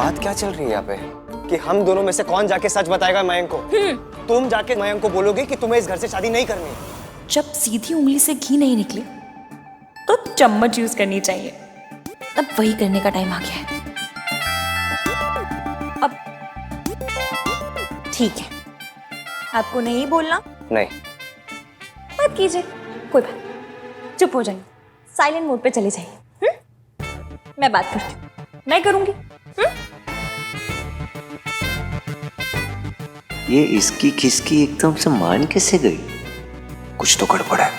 बात क्या चल रही है यहाँ पे कि हम दोनों में से कौन जाके सच बताएगा मयंक को? तुम जाके मयंक को बोलोगे कि तुम्हें इस घर से शादी नहीं करनी। जब सीधी उंगली से घी नहीं निकले तो चम्मच यूज करनी चाहिए। अब वही करने का टाइम आ गया है। अब ठीक है, आपको नहीं बोलना? नहीं। मत कीजिए, कोई बात नहीं। चुप हो जाइए, साइलेंट मोड पे चले जाइए। मैं बात करती हूँ, मैं करूंगी। ये इसकी खिसकी एकदम से मान कैसे गई? कुछ तो गड़बड़ है।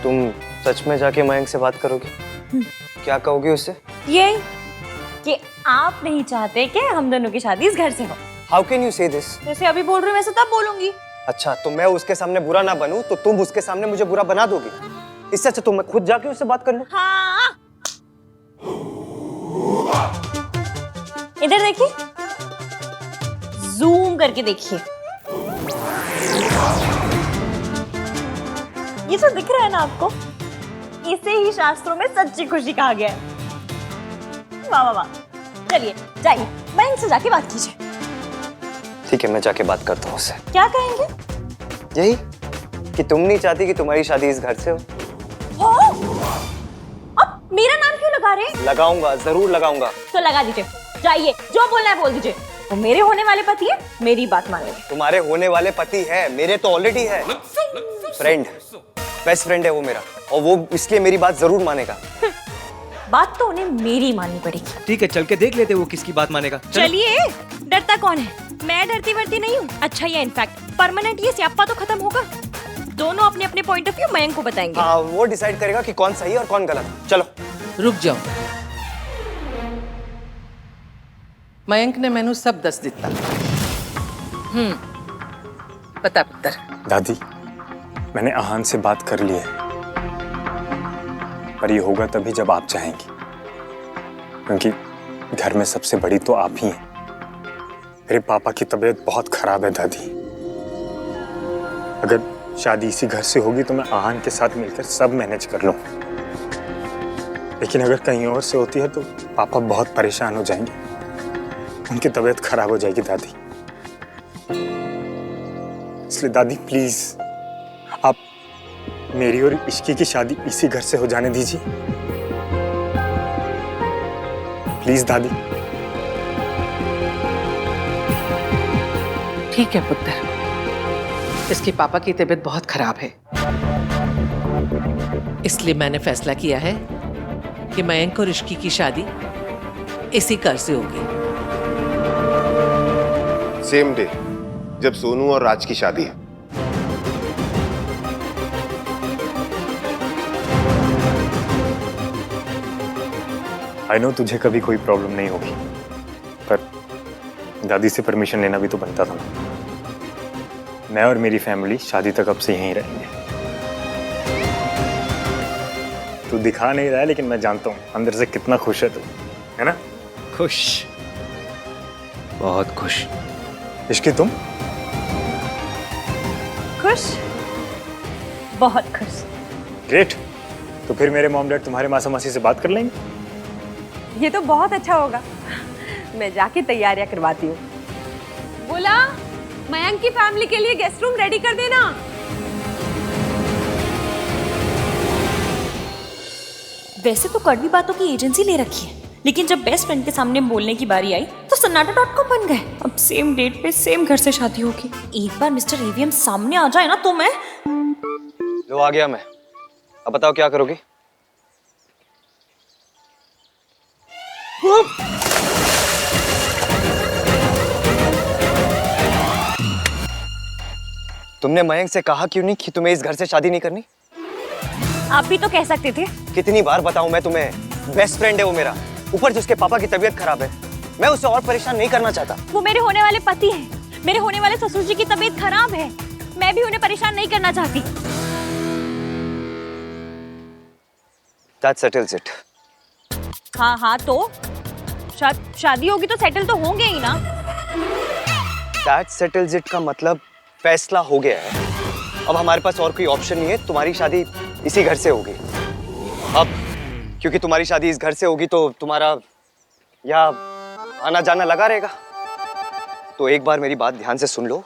तुम सच में जाके मयंक से बात करोगी? क्या कहोगी उससे? ये कि आप नहीं चाहते कि हम दोनों की शादी इस घर से हो। हाउ कैन यू से दिस? जैसे अभी बोल रही हूँ वैसे तब बोलूंगी। अच्छा, तो मैं उसके सामने बुरा ना बनूं तो तुम उसके सामने मुझे बुरा बना दोगी? इससे अच्छा तो मैं खुद जाके उससे बात कर लूं। हाँ, इधर देखिए, जूम करके देखिए। ये जो दिख रहा है ना आपको, इसे ही शास्त्रों में सच्ची खुशी कहा गया है। वाह वाह वाह। चलिए जाइए, बैंक से जाके बात कीजिए। ठीक है, मैं जाके बात करता हूँ उससे। क्या कहेंगे? यही कि तुम नहीं चाहती कि तुम्हारी शादी इस घर से हो। अब मेरा नाम क्यों लगा रहे? लगाऊंगा, जरूर लगाऊंगा। तो लगा दीजिए, जाइए, जो बोलना है बोल दीजिए। वो मेरे होने वाले पति है, मेरी बात मानेंगे। तुम्हारे होने वाले पति है, मेरे तो ऑलरेडी है। फ्रेंड, बेस्ट फ्रेंड है वो मेरा, और वो इसलिए मेरी बात जरूर मानेगा। बात तो उन्हें मेरी माननी पड़ेगी। ठीक है, चल के देख लेते वो किसकी बात मानेगा। चलिए, डरता कौन है? मैं डरती वरती नहीं हूँ। अच्छा, ये इनफैक्ट परमानेंट ये स्यापा तो खत्म होगा। दोनों अपने अपने पॉइंट ऑफ व्यू मयंक को बताएंगे। हाँ, वो डिसाइड करेगा कि कौन सही है और कौन गलत। चलो। रुक जाओ, मयंक ने मैनू सब दस दिता। पता पुत्र। दादी, मैंने आहान से बात कर ली है, पर ये होगा तभी जब आप चाहेंगी, क्योंकि घर में सबसे बड़ी तो आप ही हैं। मेरे पापा की तबीयत बहुत खराब है दादी। अगर शादी इसी घर से होगी तो मैं आहान के साथ मिलकर सब मैनेज कर लूं, लेकिन अगर कहीं और से होती है तो पापा बहुत परेशान हो जाएंगे, उनकी तबीयत खराब हो जाएगी दादी। इसलिए दादी प्लीज आप मेरी और इश्की की शादी इसी घर से हो जाने दीजिए, प्लीज दादी। ठीक है पुत्र, इसके पापा की तबीयत बहुत खराब है, इसलिए मैंने फैसला किया है कि मयंक और इश्की की शादी इसी घर से होगी। सेम डे जब सोनू और राज की शादी है। आई नो तुझे कभी कोई प्रॉब्लम नहीं होगी, पर दादी से परमिशन लेना भी तो बनता था ना। मैं और मेरी फैमिली शादी तक अब से यहीं रहेंगे। तू दिखा नहीं रहा है, लेकिन मैं जानता हूँ अंदर से कितना खुश है तू, है ना? खुश, बहुत खुश। इश्की तुम? खुश, बहुत खुश। ग्रेट। तो फिर मेरे मॉम डैड तुम्हारे मासा मासी से बात कर लेंगे। ये तो बहुत अच्छा होगा। मैं जाके तैयारियां करवाती हूँ। बोला, मयंक की फैमिली के लिए गेस्ट रूम रेडी कर देना। वैसे तो कड़वी बातों की एजेंसी ले रखी है, लेकिन जब बेस्ट फ्रेंड के सामने बोलने की बारी आई तो सन्नाटा.com बन गए। अब सेम डेट पे सेम घर से शादी होगी। एक बार मिस्टर एवीएम सामने आ जाए ना तो मैं लो, आ गया मैं। अब बताओ क्या करोगी? तुमने मयंक से कहा क्यों नहीं कि तुम्हें इस घर से शादी नहीं करनी? आप भी तो कह सकते थे। कितनी बार बताऊं मैं तुम्हें? बेस्ट फ्रेंड है वो मेरा, ऊपर से उसके पापा की तबीयत खराब है। मैं उसे और परेशान नहीं करना चाहता। वो मेरे होने वाले पति हैं। मेरे होने वाले ससुर जी की तबीयत खराब है, मैं भी उन्हें परेशान नहीं करना चाहती। That settles it. हाँ तो शादी होगी तो सेटल तो होंगे ही ना। That settles it का मतलब फैसला हो गया है। अब हमारे पास और कोई ऑप्शन नहीं है। तुम्हारी शादी इसी घर से होगी। अब क्योंकि तुम्हारी शादी इस घर से होगी तो तुम्हारा या आना जाना लगा रहेगा? तो एक बार मेरी बात ध्यान से सुन लो।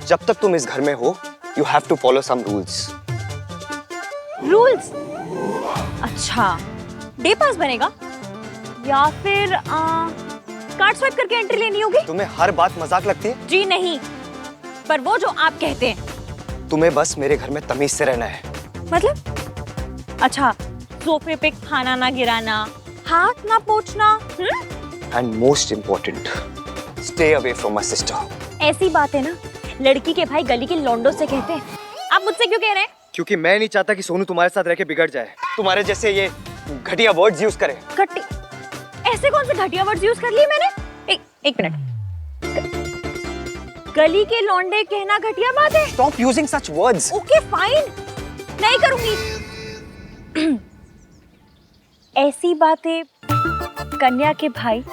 जब तक तुम इस घर में हो, you have to follow some rules. Rules? अच्छा, डे पास बनेगा या फिर कार्ड स्वाइप करके एंट्री लेनी होगी? तुम्हें हर बात मजाक लगती है? जी नहीं, पर वो जो आप कहते हैं। तुम्हें बस मेरे घर में तमीज से रहना है। मतलब? अच्छा, सोफे पे खाना ना गिराना, हाथ ना पोंछना, and most important, stay away from my sister. ऐसी बात है ना, लड़की के भाई गली के लौंडों से कहते हैं। आप मुझसे क्यों कह रहे हैं? क्योंकि मैं नहीं चाहता कि सोनू तुम्हारे साथ रह के बिगड़ जाए, तुम्हारे जैसे ये घटिया वर्ड्स यूज करे। घटी? ऐसे कौन से घटिया वर्ड्स यूज कर लिए मैंने? एक मिनट। गली के लौंडे कहना घटिया बात है? Stop using such words. Okay fine, नहीं करूंगी। ऐसी बातें कन्या के भाई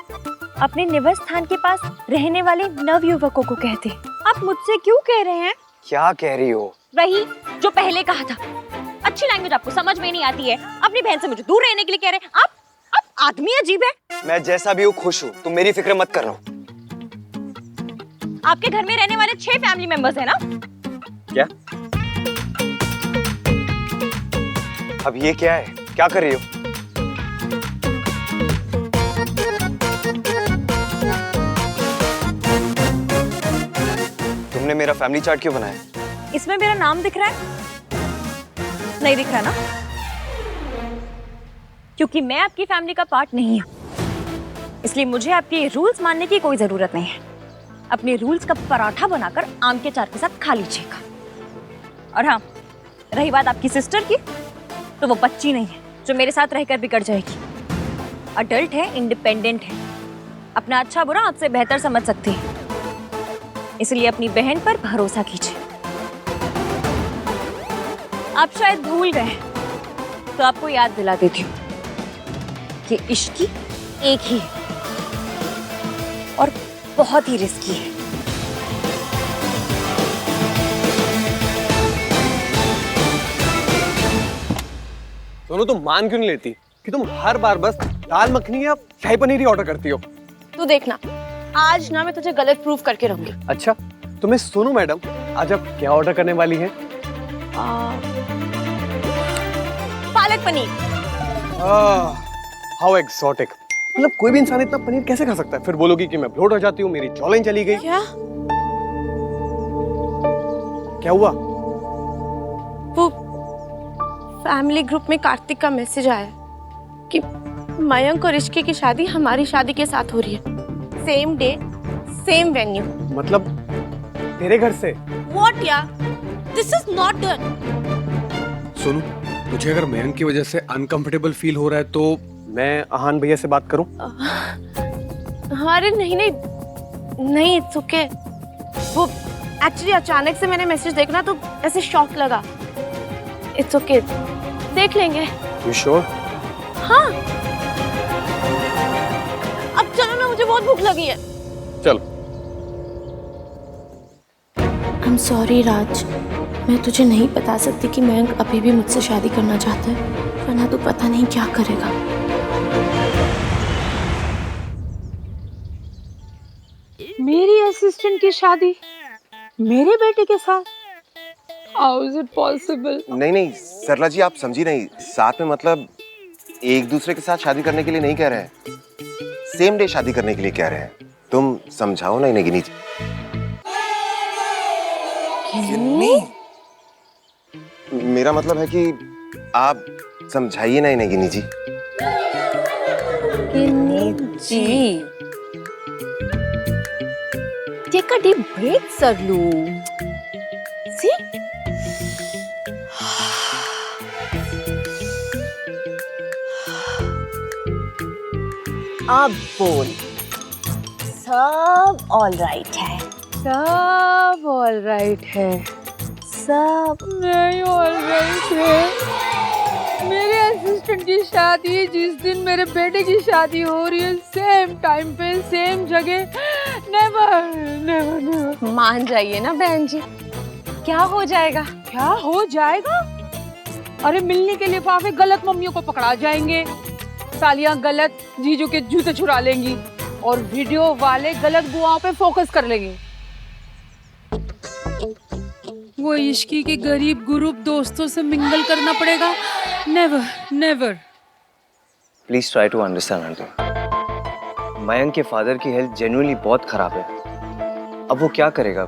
अपने निवास स्थान के पास रहने वाले नवयुवकों को कहते हैं। आप मुझसे क्यों कह रहे हैं? क्या कह रही हो? वही जो पहले कहा था। अच्छी लैंग्वेज आपको समझ में नहीं आती है। अपनी बहन से मुझे दूर रहने के लिए कह रहे हैं। आप आदमी अजीब है। मैं जैसा भी हूँ खुश हूँ, तुम मेरी फिक्र मत करो। आपके घर में रहने वाले 6 फैमिली मेंबर्स हैं ना? क्या? अब ये क्या है? क्या कर रही हो? तुमने मेरा फैमिली चार्ट क्यों बनाया? इसमें मेरा नाम दिख रहा है? नहीं दिख रहा ना? क्योंकि मैं आपकी फैमिली का पार्ट नहीं हूं, इसलिए मुझे आपके रूल्स मानने की कोई जरूरत नहीं है। अपने रूल्स का पराठा बनाकर आम के चाट के साथ खा लीजिएगा। और हाँ, रही बात आपकी सिस्टर की, तो वो बच्ची नहीं है जो मेरे साथ रहकर बिगड़ जाएगी। अडल्ट है, इंडिपेंडेंट है, अपना अच्छा बुरा आपसे बेहतर समझ सकती है। इसलिए अपनी बहन पर भरोसा कीजिए। आप शायद भूल गए, तो आपको याद दिला देती हूँ कि इश्क एक ही है और बहुत ही रिस्की है। दोनों तुम मान क्यों नहीं लेती कि तुम हर बार बस दाल मखनी या शाही पनीर ही ऑर्डर करती हो? तू देखना, आज ना मैं तुझे गलत प्रूफ करके रहूंगी। अच्छा, तो मैं सोनू मैडम, आज आप क्या ऑर्डर करने वाली हैं? पालक पनीर। How exotic. मतलब कोई भी इंसान इतना पनीर कैसे खा सकता है? फिर बोलोगी कि मैं ब्लोट हो जाती हूँ, मेरी जॉलाइन चली गई। क्या हुआ? वो फैमिली ग्रुप में कार्तिक का मैसेज आया कि मयंक और ऋषि की शादी हमारी शादी के साथ हो रही है। Same day, same venue. मतलब तेरे घर से? What यार? This is not done. Sonu, तुझे अगर मयंक की वजह से अनकंफर्टेबल फील हो रहा है तो मैं आहान भैया से बात करूं? अरे नहीं, इट्स ओके। वो एक्चुअली अचानक से मैंने मैसेज देखना तो ऐसे शॉक लगा। इट्स ओके, देख लेंगे। You sure? हाँ। अब चलो ना, मुझे बहुत भूख लगी है। चलो। I'm sorry राज, मैं तुझे नहीं बता सकती कि मयंक अभी भी मुझसे शादी करना चाहता है, वरना तू पता नहीं क्या करेगा। मेरी असिस्टेंट की शादी मेरे बेटे के साथ? How is it possible? नहीं सरला जी, आप समझी नहीं। साथ में मतलब एक दूसरे के साथ शादी करने के लिए नहीं कह रहे हैं, सेम डे शादी करने के लिए कह रहे हैं। तुम समझाओ ना इन्हें गिनी जी। मेरा मतलब है कि आप समझाइए ना इन्हें गिनी जी। जी, take a deep breath, सरलू। See? अब बोल, सब ऑल राइट है? सब ऑल राइट है। सब नहीं ऑल राइट है। मेरे असिस्टेंट की शादी जिस दिन मेरे बेटे की शादी हो रही है, सेम टाइम पे सेम जगह। नेवर। मान जाइए ना बहन जी। क्या हो जाएगा? क्या हो जाएगा? अरे मिलने के लिफाफे गलत मम्मियों को पकड़ा जाएंगे, सालियां गलत जीजू के जूते चुरा लेंगी और वीडियो वाले गलत बुआओं पे फोकस कर लेंगे। वो इश्की के गरीब ग्रुप दोस्तों से मिंगल करना पड़ेगा। Never never. Please try to understand aunty. Mayank के फादर की हेल्थ जेन्युइनली बहुत खराब है। अब वो क्या करेगा?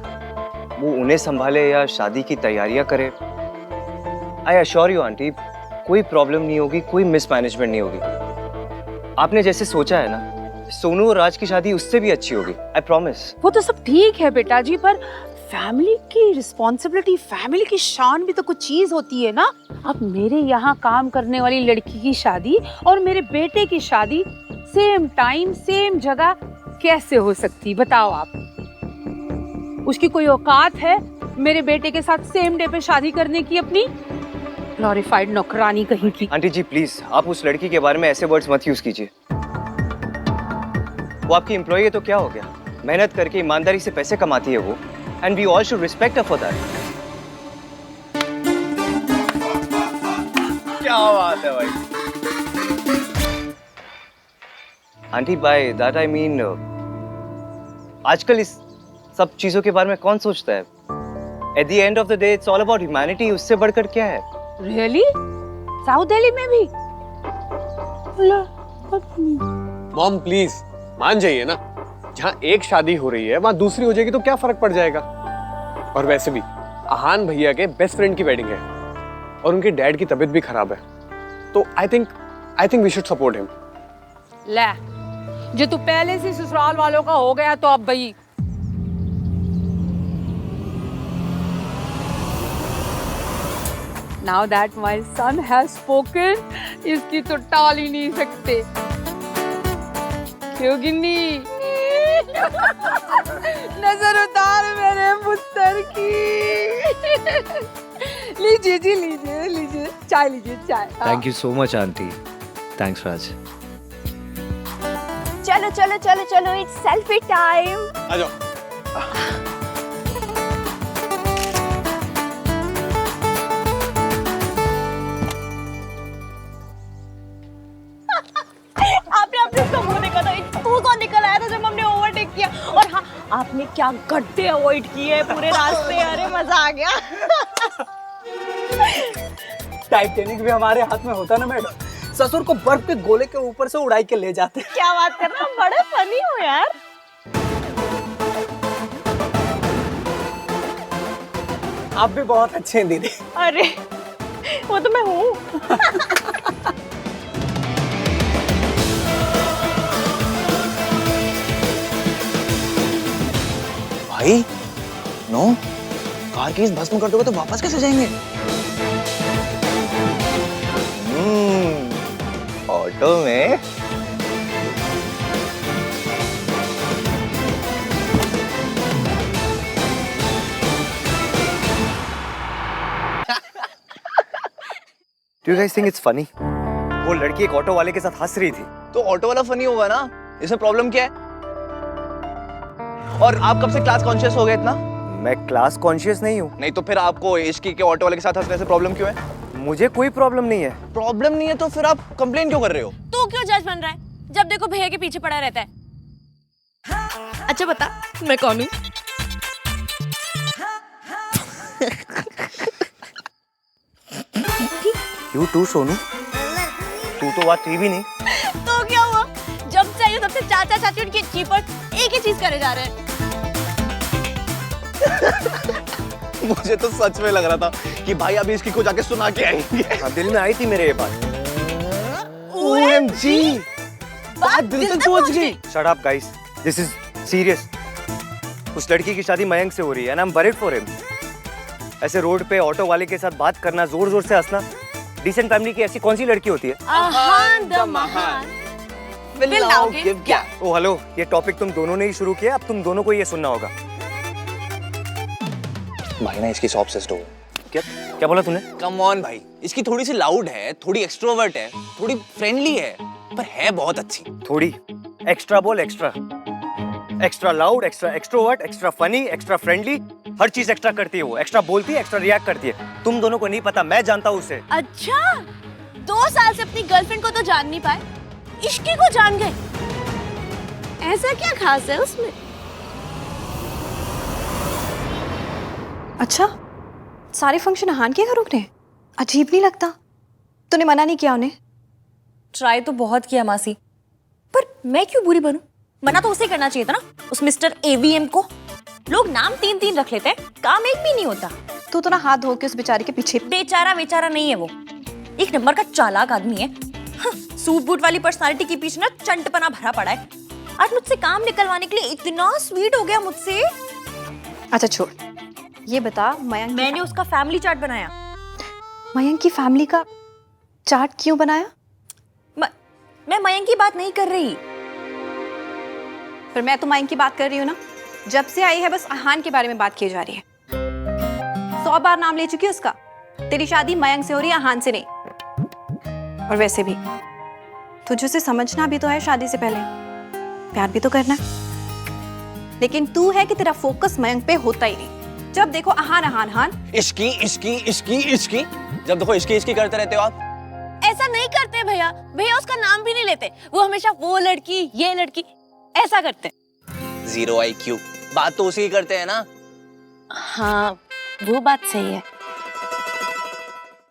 वो उन्हें संभाले या शादी की तैयारियां करे? आई अश्योर यू आंटी, कोई प्रॉब्लम नहीं होगी, कोई मिसमैनेजमेंट नहीं होगी। आपने जैसे सोचा है ना, सोनू और राज की शादी उससे भी अच्छी होगी, आई प्रॉमिस। वो तो सब ठीक है बेटा जी, पर फैमिली की रिस्पॉन्सिबिलिटी, फैमिली की शान भी तो कुछ चीज होती है ना। अब मेरे यहाँ काम करने वाली लड़की की शादी और मेरे बेटे की शादी सेम टाइम सेम जगह कैसे हो सकती, बताओ आप। उसकी कोई औकात है मेरे बेटे के साथ सेम डे पे शादी करने की अपनी? ग्लोरिफाइड नौकरानी कहीं की। आंटी जी प्लीज, आप उस लड़की के बारे में ऐसे वर्ड्स मत यूज कीजिए। वो आपकी एम्प्लॉई है तो क्या हो गया? मेहनत करके ईमानदारी से पैसे कमाती है वो, and we all should respect her for that. क्या बात है भाई। Aunty by that I mean, आजकल इस सब चीजों के बारे में कौन सोचता है? At the end of the day it's all about humanity, उससे बढ़कर क्या है? रियली? साउथ दिल्ली में भी? मॉम प्लीज मान जाइए ना, जहाँ एक शादी हो रही है वहाँ दूसरी हो जाएगी तो क्या फर्क पड़ जाएगा। और वैसे भी आहान भैया के बेस्ट फ्रेंड की वेडिंग है और उनके डैड की तबीयत भी खराब है, तो I think we should support him. ले, जो तू पहले से ससुराल वालों का हो गया तो अब भाई। Now that my son has spoken, इसकी तो टाल ही नहीं सकते। क्यों गिन्नी? नजर उतार मेरे पुत्र की। लीजिए जी, लीजिए लीजिए चाय, लीजिए चाय। Thank you so much aunty. Thanks Raj. चलो चलो चलो चलो, इट्स सेल्फी टाइम। आ जाओ। आपने अपने उसका मुंह देखा था, तू कौन निकल आया था जब हमने ओवरटेक किया? और हाँ, आपने क्या गड्ढे अवॉइड किए पूरे रास्ते। अरे मजा आ गया। टाइटैनिक भी हमारे हाथ में होता ना मैडम, ससुर को बर्फ के गोले के ऊपर से उड़ाई के ले जाते। क्या बात कर रहा, बड़े फनी हो यार। आप भी बहुत अच्छे हैं दीदी। अरे वो तो मैं हूँ। भाई नो, कार की भस्म कर दोगे तो वापस कैसे जाएंगे? ऑटो में। Do you guys think it's funny? वो लड़की एक ऑटो वाले के साथ हंस रही थी। तो ऑटो वाला फनी होगा ना, इसमें प्रॉब्लम क्या है? और आप कब से क्लास कॉन्शियस हो गए इतना? मैं क्लास कॉन्शियस नहीं हूँ। नहीं तो फिर आपको इश्की के ऑटो वाले के साथ हंसने से प्रॉब्लम क्यों है? मुझे कोई प्रॉब्लम नहीं है। प्रॉब्लम नहीं है तो फिर आप कंप्लेन क्यों कर रहे हो? तू क्यों जज बन रहा है? जब देखो भैया के पीछे पड़ा रहता है। अच्छा बता, मैं कौन हूँ? क्यों तू सोनू? तू तो बात थी भी नहीं। तो क्या हुआ? जब चाहिए तब से चाचा चाची उनकी जीप पर एक ही चीज करे जा रहे हैं। मुझे तो सच में लग रहा था कि भाई अभी इसकी को जाके सुना के आएंगे। हाँ, दिल में आई थी मेरे ये बात। OMG, बात दिल तक पहुंच गई। Shut up guys, this is serious। उस लड़की की शादी मयंक से हो रही है ना, I'm worried for him। ऐसे रोड पे ऑटो वाले के साथ बात करना, जोर जोर से हंसना, डिसेंट फैमिली की ऐसी कौन सी लड़की होती है? आहान द महान। Will now give gap। Oh hello, ये टॉपिक तुम दोनों ने ही शुरू किया, अब तुम दोनों को ये सुनना होगा। भाई ना इसकी सॉफ्ट सिस्टर हो। क्या बोला तूने? कम ऑन भाई, इसकी थोड़ी सी लाउड है, थोड़ी एक्सट्रोवर्ट है, थोड़ी फ्रेंडली है, पर है बहुत अच्छी। थोड़ी एक्स्ट्रा बोल, extra extra loud, extra extrovert, extra funny, extra friendly, हर चीज एक्स्ट्रा करती है वो। एक्स्ट्रा बोलती है, एक्स्ट्रा रिएक्ट करती है। तुम दोनों को नहीं पता, मैं जानता हूँ उसे। अच्छा, 2 साल से अपनी गर्लफ्रेंड को तो जान नहीं पाए, इश्की को जान गए। ऐसा क्या खास है उसमें? अच्छा, सारे फंक्शन अहान के घर रुकने? अजीब नहीं लगता? तूने मना नहीं किया उन्हें? ट्राई तो बहुत किया मासी, पर मैं क्यों बुरी बनूं? मना तो उसे करना चाहिए था ना, उस मिस्टर एवीएम को। लोग नाम 3-3 रख लेते हैं, काम एक भी नहीं होता। तू तो ना हाथ धो के उस बेचारे के पीछे। बेचारा नहीं है वो, एक नंबर का चालाक आदमी है। सूट बूट वाली पर्सनालिटी के पीछे ना चंटपना भरा पड़ा है। आज मुझसे काम निकलवाने के लिए इतना स्वीट हो गया मुझसे। अच्छा छोड़, ये बता मयंक। मैंने उसका फैमिली चार्ट बनाया। मयंक की फैमिली का चार्ट क्यों बनाया? मैं मयंक की बात नहीं कर रही। पर मैं तो मयंक की बात कर रही हूँ ना। जब से आई है बस अहान के बारे में बात की जा रही है। 100 बार नाम ले चुकी है उसका। तेरी शादी मयंक से हो रही है, अहान से नहीं। और वैसे भी तुझे उसे समझना भी तो है, शादी से पहले प्यार भी तो करना है। लेकिन तू है कि तेरा फोकस मयंक पे होता ही नहीं। जब देखो अहान अहान अहान। इश्की इश्की इश्की इश्की, जब देखो इश्की इश्की करते रहते हो आप। ऐसा नहीं करते भैया, भैया उसका नाम भी नहीं लेते। वो हमेशा वो लड़की ये लड़की ऐसा करते। 0 IQ, बात तो उसी की करते हैं ना। हाँ वो बात सही है।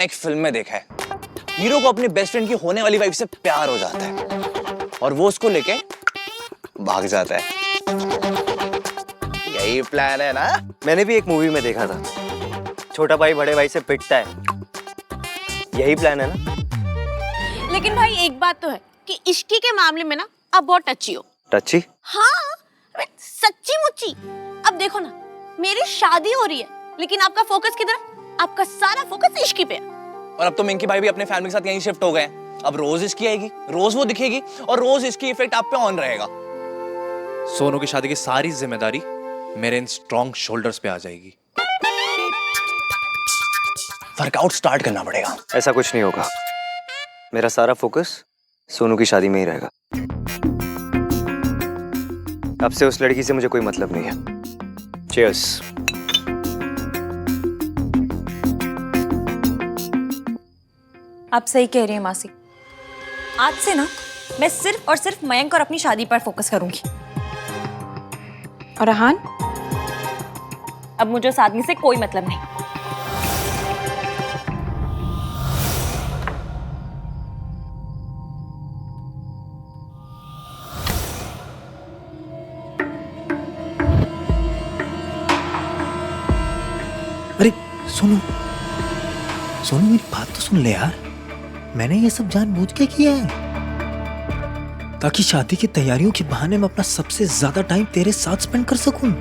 एक फिल्म में देखा है, हीरो को अपनी बेस्ट फ्रेंड की होने वाली वाइफ से प्यार हो जाता है और वो उसको लेके भाग जाता है। यही प्लान है ना? मैंने भी एक मूवी में देखा था, छोटा भाई बड़े भाई से पिटता है। यही प्लान है ना? लेकिन भाई एक बात तो है कि इश्की के मामले में ना आप बहुत टची हो। टची? हाँ सच्ची मुच्ची। अब देखो ना, मेरी शादी हो रही है लेकिन आपका फोकस किधर है? आपका सारा फोकस इश्की पे है। और अब तो मिंकी भाई भी अपने फैमिली के साथ यहीं शिफ्ट हो गए। अब रोज इश्की आएगी, रोज वो दिखेगी और रोज इसकी इफेक्ट आप पे ऑन रहेगा। सोनू की शादी की सारी जिम्मेदारी मेरे इन स्ट्रॉन्ग शोल्डर्स पे आ जाएगी। वर्कआउट स्टार्ट करना पड़ेगा। ऐसा कुछ नहीं होगा, मेरा सारा फोकस सोनू की शादी में ही रहेगा। अब से उस लड़की से मुझे कोई मतलब नहीं है। चीयर्स। आप सही कह रही हैं मासी। आज से ना मैं सिर्फ और सिर्फ मयंक और अपनी शादी पर फोकस करूंगी। और अहान? अब मुझे उस आदमी से कोई मतलब नहीं। अरे सोनू, सोनू मेरी बात तो सुन ले यार। मैंने ये सब जानबूझ के किया है ताकि शादी की तैयारियों के बहाने मैं अपना सबसे ज्यादा टाइम तेरे साथ स्पेंड कर सकूं,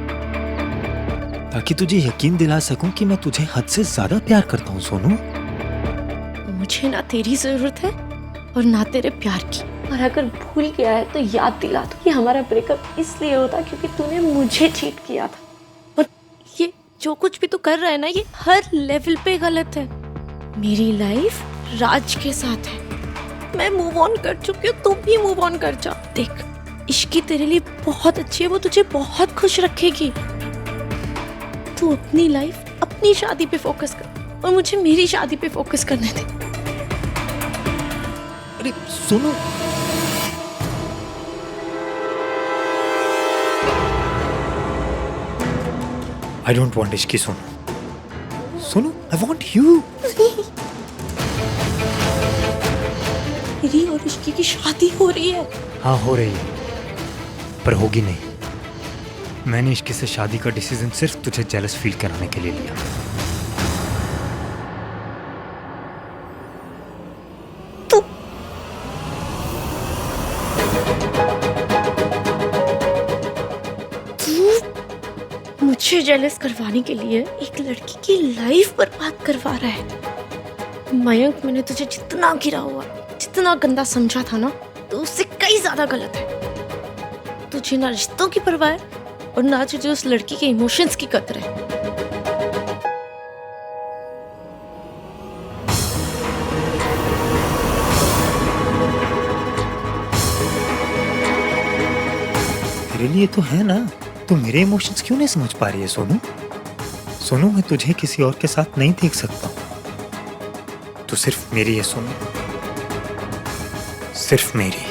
ताकि तुझे यकीन दिला सकूं कि मैं तुझे हद से ज्यादा प्यार करता हूं सोनू। मुझे ना तेरी जरूरत है और ना तेरे प्यार की। और अगर भूल गया है तो याद दिला दो कि हमारा ब्रेकअप इसलिए होता क्योंकि तूने मुझे चीट किया था। और ये जो कुछ भी तू कर रहा है ना, ये हर लेवल पे गलत है। मेरी लाइफ राज के साथ है, मैं मूव ऑन कर चुकी हूँ, तू भी मूव ऑन कर जा। देख, इश्की तेरे लिए बहुत अच्छी है, वो तुझे बहुत खुश रखेगी। तू अपनी लाइफ, अपनी शादी पे फोकस कर और मुझे मेरी शादी पे फोकस करने दे। अरे सुनो, I don't want Ishki Sonu. Sonu, I want you। मेरी और इश्की की शादी हो रही है। हाँ हो रही है, पर होगी नहीं। मैंने इश्की से शादी का डिसीजन सिर्फ तुझे जेलस फील कराने के लिए लिया। मुझे जेलस करवाने के लिए एक लड़की की लाइफ बर्बाद करवा रहा है। मयंक, मैंने तुझे जितना गिरा हुआ, जितना गंदा समझा था ना, तो उससे कई ज्यादा गलत है। तुझे ना रिश्तों की परवाह है और ना तुझे उस लड़की के इमोशंस की कदर है। तेरे लिए तो है ना, तो मेरे इमोशंस क्यों नहीं समझ पा रही है सोनू? सोनू, मैं तुझे किसी और के साथ नहीं देख सकता। तू सिर्फ मेरी है सोनू, सिर्फ मेरी।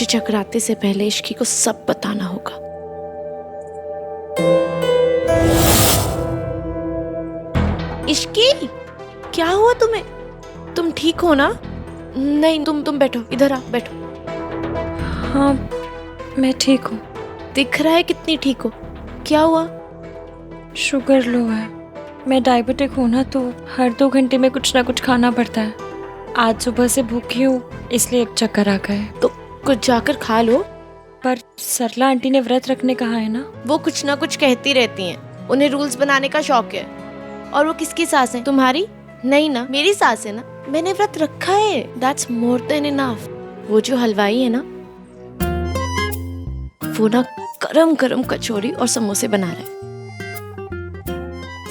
मुझे चकराते से पहले इश्की को सब बताना होगा। इश्की, क्या हुआ तुम्हें? तुम ठीक हो ना? नहीं, तुम बैठो, इधर आ, बैठो। हाँ, मैं ठीक हूँ। दिख रहा है कितनी ठीक हो। क्या हुआ? शुगर लो है। मैं डायबिटिक हूँ ना, तो हर 2 घंटे में कुछ ना कुछ खाना पड़ता है। आज सुबह से भूखी हूँ, इसलिए एक चक्कर आ गए। तो कुछ जाकर खा लो। पर सरला आंटी ने व्रत रखने कहा है ना। वो कुछ ना कुछ कहती रहती हैं। उन्हें रूल्स बनाने का शौक है। और वो किसकी सास है? तुम्हारी? नहीं ना, मेरी सास है ना। मैंने व्रत रखा है, दैट्स मोर देन इनफ। वो जो हलवाई है ना, वो ना गरम गरम कचौरी और समोसे बना रहा है।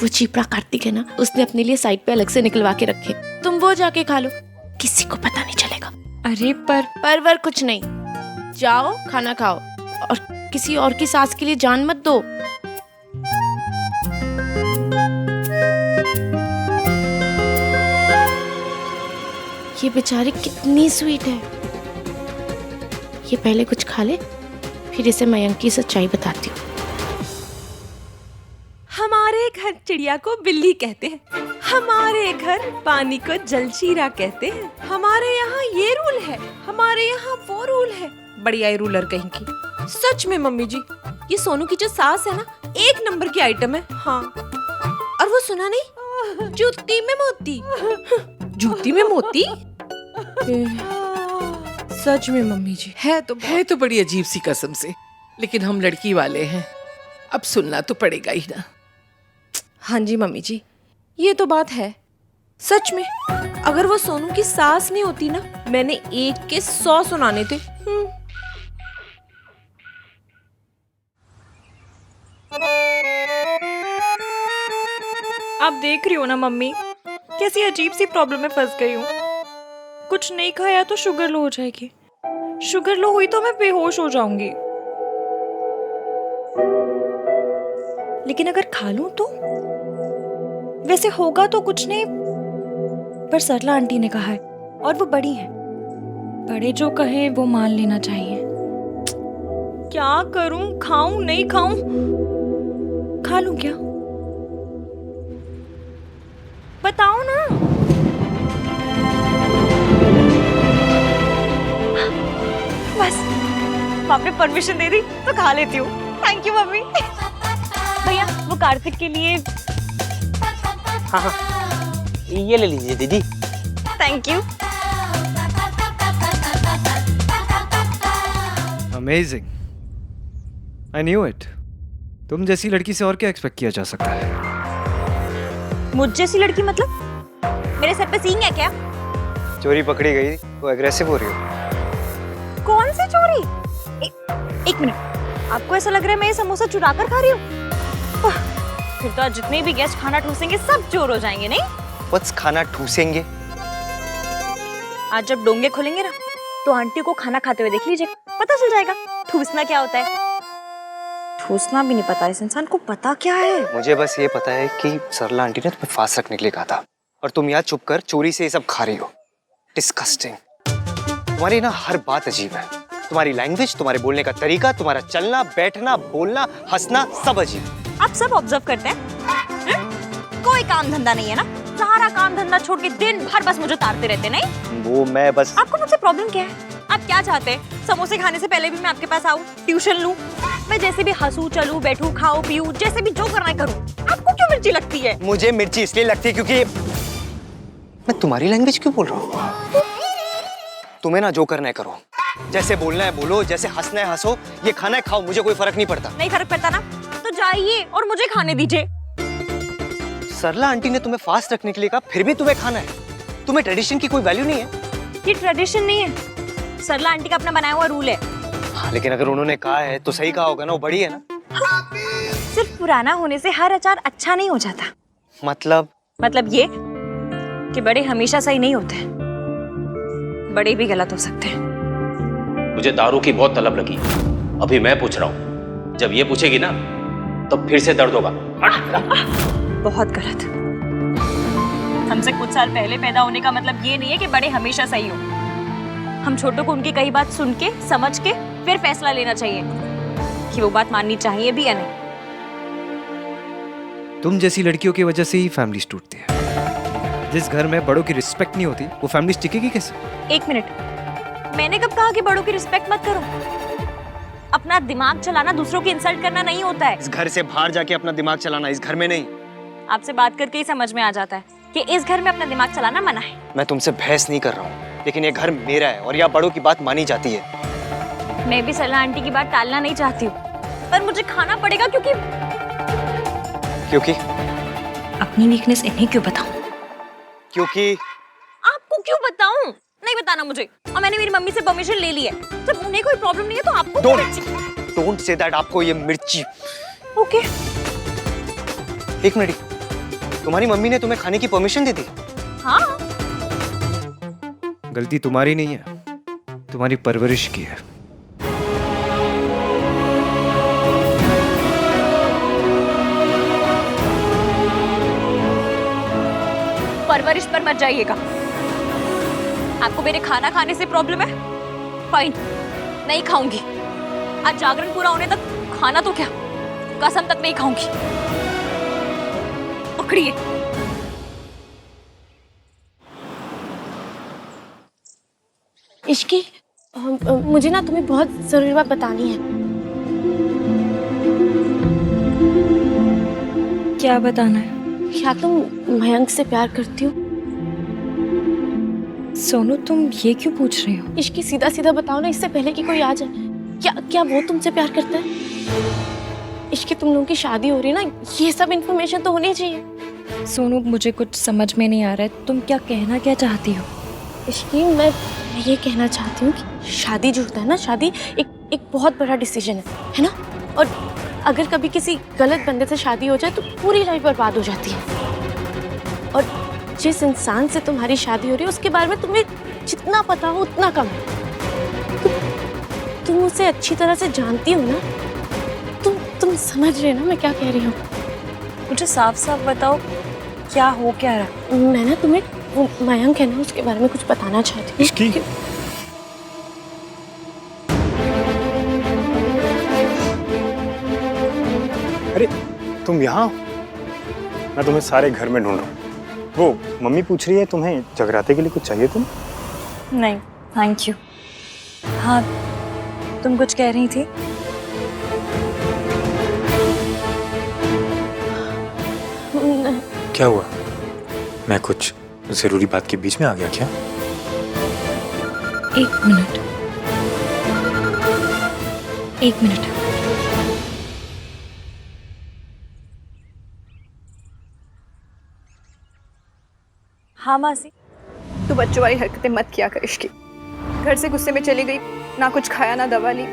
वो चीपड़ा कार्तिक है ना, उसने अपने लिए साइड पे अलग से निकलवा के रखे। तुम वो जाके खा लो, किसी को पता नहीं चलेगा। अरे पर कुछ नहीं, जाओ खाना खाओ और किसी और की सास के लिए जान मत दो। ये बेचारी कितनी स्वीट है। ये पहले कुछ खा ले, फिर इसे मयंक की सच्चाई बताती हूँ। हमारे घर चिड़िया को बिल्ली कहते हैं, हमारे घर पानी को जलशीरा कहते हैं, हमारे यहाँ ये रूल है, हमारे यहाँ वो रूल है। बढ़िया रूलर कहीं की। सच में मम्मी जी, ये सोनू की जो सास है ना, 1 नंबर की आइटम है। हाँ, और वो सुना नहीं, जूती में मोती। जूती में मोती? सच में मम्मी जी। है तो बड़ी अजीब सी कसम से, लेकिन हम लड़की वाले हैं, अब सुनना तो पड़ेगा ही ना। हाँ जी मम्मी जी, ये तो बात है। सच में अगर वो सोनू की सास नहीं होती ना, मैंने 1 के 100 सुनाने थे। आप देख रही हो ना मम्मी, कैसी अजीब सी प्रॉब्लम में फंस गई हूँ। कुछ नहीं खाया तो शुगर लो हो जाएगी, शुगर लो हुई तो मैं बेहोश हो जाऊंगी। लेकिन अगर खा लूं तो? वैसे होगा तो कुछ नहीं, पर सरला आंटी ने कहा है और वो बड़ी है, बड़े जो कहे वो मान लेना चाहिए। क्या करूं, खाऊं नहीं खाऊं? खा लूं क्या? बताओ ना। बस आपने परमिशन दे दी तो खा लेती हूँ। Thank you mummy. भैया वो कार्तिक के लिए। हाँ, ये ले लीजिए दीदी। Thank you. Amazing, I knew it. तुम जैसी लड़की से और क्या एक्सपेक्ट किया जा सकता है? मुझ जैसी लड़की मतलब? मेरे सर पे सींग है क्या? चोरी पकड़ी गई तो एग्रेसिव हो रही हो। कौन सी चोरी? एक मिनट, आपको ऐसा लग रहा है मैं ये समोसा चुरा कर खा रही हूँ? फिर तो आज जितने भी गेस्ट खाना ठूसेंगे सब चोर हो जाएंगे, नहीं? बस खाना ठूसेंगे? आज जब डोंगे खोलेंगे ना, तो आंटी को खाना खाते हुए देख लीजिए, पता चल जाएगा ठूसना क्या होता है। ठूसना भी नहीं पता इस इंसान को, पता क्या है? मुझे बस ये पता है कि सरला आंटी ने तुम्हें फास्ट रखने के लिए कहा था, और तुम यहाँ चुप कर चोरी से ये सब खा रही हो। डिस्कस्टिंग। तुम्हारी ना हर बात अजीब है, तुम्हारी लैंग्वेज, तुम्हारे बोलने का तरीका, तुम्हारा चलना बैठना बोलना हंसना सब अजीब। आप सब ऑब्जर्व करते हैं? कोई काम धंधा नहीं है ना? सारा काम धंधा छोड़ के दिन भर बस मुझे तारते रहते, नहीं? वो मैं बस। आपको मुझसे प्रॉब्लम क्या है? आप क्या चाहते हैं? समोसे खाने से पहले भी मैं आपके पास आऊं, ट्यूशन लूं, मैं जैसे भी हंसू चलूं बैठूं खाऊं पीऊं, जैसे भी जो करना है करूं। आपको क्यों मिर्ची लगती है? मुझे मिर्ची इसलिए लगती है क्योंकि मैं तुम्हारी लैंग्वेज क्यों बोल रहा हूँ? तुम्हें ना जो करना है करो, जैसे बोलना है बोलो, जैसे हंसना है हंसो, ये खाना है खाओ, मुझे कोई फर्क नहीं पड़ता। नहीं फर्क पड़ता ना, तो जाइए और मुझे खाने दीजिए। सरला आंटी ने तुम्हें फास्ट रखने के लिए कहा, फिर भी तुम्हें खाना है। तुम्हें ट्रेडिशन की कोई वैल्यू नहीं है? ये ट्रेडिशन नहीं है, सरला आंटी का अपना बनाया हुआ रूल है। हाँ, लेकिन अगर उन्होंने कहा है तो सही कहा होगा ना, वो बड़ी है ना। सिर्फ पुराना होने से हर अचार अच्छा नहीं हो जाता। मतलब ये कि बड़े हमेशा सही नहीं होते, बड़े भी गलत हो सकते हैं। मुझे दारू की बहुत तलब लगी, अभी मैं पूछ रहा हूँ, जब ये पूछेगी ना तब फिर से दर्द होगा। बहुत गलत। हमसे कुछ साल पहले पैदा होने का मतलब ये नहीं है कि बड़े हमेशा सही हो। हम छोटों को उनकी कई बात सुन के समझ के फिर फैसला लेना चाहिए कि वो बात माननी चाहिए भी या नहीं। तुम जैसी लड़कियों की वजह से ही फैमिलीज टूटती है। जिस घर में बड़ों की रिस्पेक्ट नहीं होती वो फैमिली टिकेगी कैसे? एक मिनट, मैंने कब कहा कि बड़ों की रिस्पेक्ट मत करो? अपना दिमाग चलाना दूसरों की इंसल्ट करना नहीं होता है। इस घर से बाहर जाके अपना दिमाग चलाना, इस घर में नहीं। आपसे बात करके ही समझ में आ जाता है कि इस घर में अपना दिमाग चलाना मना है। मैं तुमसे बहस नहीं कर रहा हूँ, लेकिन ये घर मेरा है और यहाँ बड़ों की बात मानी जाती है। मैं भी सलाह आंटी की बात टालना नहीं चाहती हूँ, पर मुझे खाना पड़ेगा क्योंकि अपनी वीकनेस इन्हें क्यों बताऊं? क्योंकि आपको क्यों बताऊं? नहीं बताना मुझे। और मैंने मेरी मम्मी से परमिशन ले ली है। जब उन्हें कोई प्रॉब्लम नहीं है तो आपको क्यों मिर्ची? Don't say that. आपको ये मिर्ची। ओके। एक मिनट, तुम्हारी मम्मी ने तुम्हें खाने की परमिशन दी थी? हाँ। गलती तुम्हारी नहीं है, तुम्हारी परवरिश की है। परवरिश पर मत जाइएगा। आपको मेरे खाना खाने से प्रॉब्लम है? फाइन, नहीं खाऊंगी। आज जागरण पूरा होने तक खाना तो क्या, कसम तक नहीं खाऊंगी। पकड़िए। इश्की, मुझे ना तुम्हें बहुत जरूरी बात बतानी है। क्या बताना है? क्या तुम मयंक से प्यार करती हो? सोनू, तुम ये क्यों पूछ रही हो? इश्की, सीधा सीधा बताओ ना, इससे पहले कि कोई आ जाए। क्या वो तुमसे प्यार करता है? इश्की, तुम लोगों की शादी हो रही है ना, ये सब इन्फॉर्मेशन तो होनी चाहिए। सोनू, मुझे कुछ समझ में नहीं आ रहा है। तुम क्या कहना क्या चाहती हो? इश्की, मैं ये कहना चाहती हूँ कि शादी जो होता है ना, शादी एक बहुत बड़ा डिसीजन है ना? और अगर कभी किसी गलत बंदे से शादी हो जाए तो पूरी लाइफ बर्बाद हो जाती है। और जिस इंसान से तुम्हारी शादी हो रही है उसके बारे में तुम्हें जितना पता हो उतना कम है। तुम उसे अच्छी तरह से जानती हो ना? तुम समझ रहे हो ना मैं क्या कह रही हूँ? मुझे साफ साफ बताओ, क्या हो क्या रहा? मैं ना तुम्हें वो मयंक है ना, उसके बारे में कुछ बताना चाहती हूँ। इसकी अरे तुम यहाँ? मैं तुम्हें सारे घर में ढूंढ रहा हूँ। वो मम्मी पूछ रही है तुम्हें जगराते के लिए कुछ चाहिए तुम? नहीं, थैंक यू। हाँ, तुम कुछ कह रही थी? क्या हुआ? मैं कुछ जरूरी बात के बीच में आ गया क्या? एक मिनट। हाँ मासी। तू बच्चों वाली हरकतें मत किया कर इश्की। घर से गुस्से में चली गई, ना कुछ खाया ना दवा ली।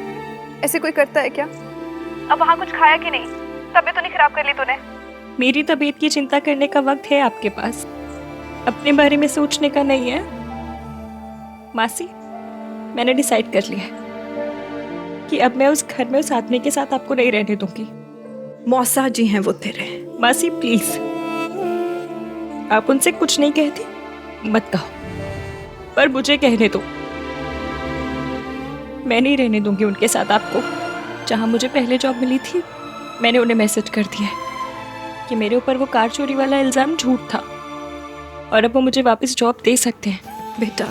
ऐसे कोई करता है क्या? अब वहाँ कुछ खाया कि नहीं? तबीयत तो नहीं खराब कर ली तूने? मेरी तबीयत की चिंता करने का वक्त है आपके पास, अपने बारे में सोचने का नहीं है। मासी, मैंने डिसाइड कर लिया है कि अब मैं उस घर में उस आदमी के साथ आपको नहीं रहने दूंगी। मौसा जी हैं वो तेरे। मासी प्लीज, आप उनसे कुछ नहीं कहती मत कहो, पर मुझे कहने दो। मैं नहीं रहने दूंगी उनके साथ आपको। जहां मुझे पहले जॉब मिली थी, मैंने उन्हें मैसेज कर दिया है कि मेरे ऊपर वो कार चोरी वाला इल्जाम झूठ था और अब वो मुझे वापस जॉब दे सकते हैं। बेटा,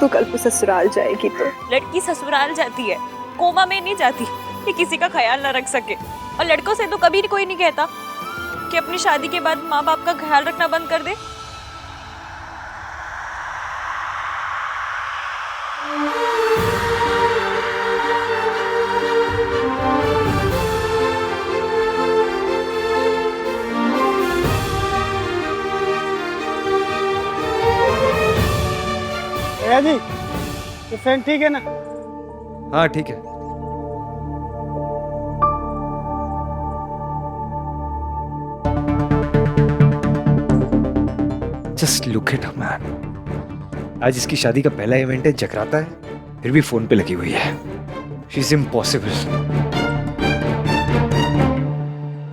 तू कल को ससुराल जाएगी तो? लड़की ससुराल जाती है, कोमा में नहीं जाती कि किसी का ख्याल ना रख सके। और लड़कों से तो कभी कोई नहीं कहता कि अपनी शादी के बाद माँ बाप का ख्याल रखना बंद कर दे। जी, तो फैन ठीक है ना? हाँ ठीक है। Just look at her man. आज इसकी शादी का पहला इवेंट है, जगराता है, फिर भी फोन पे लगी हुई है। She is impossible.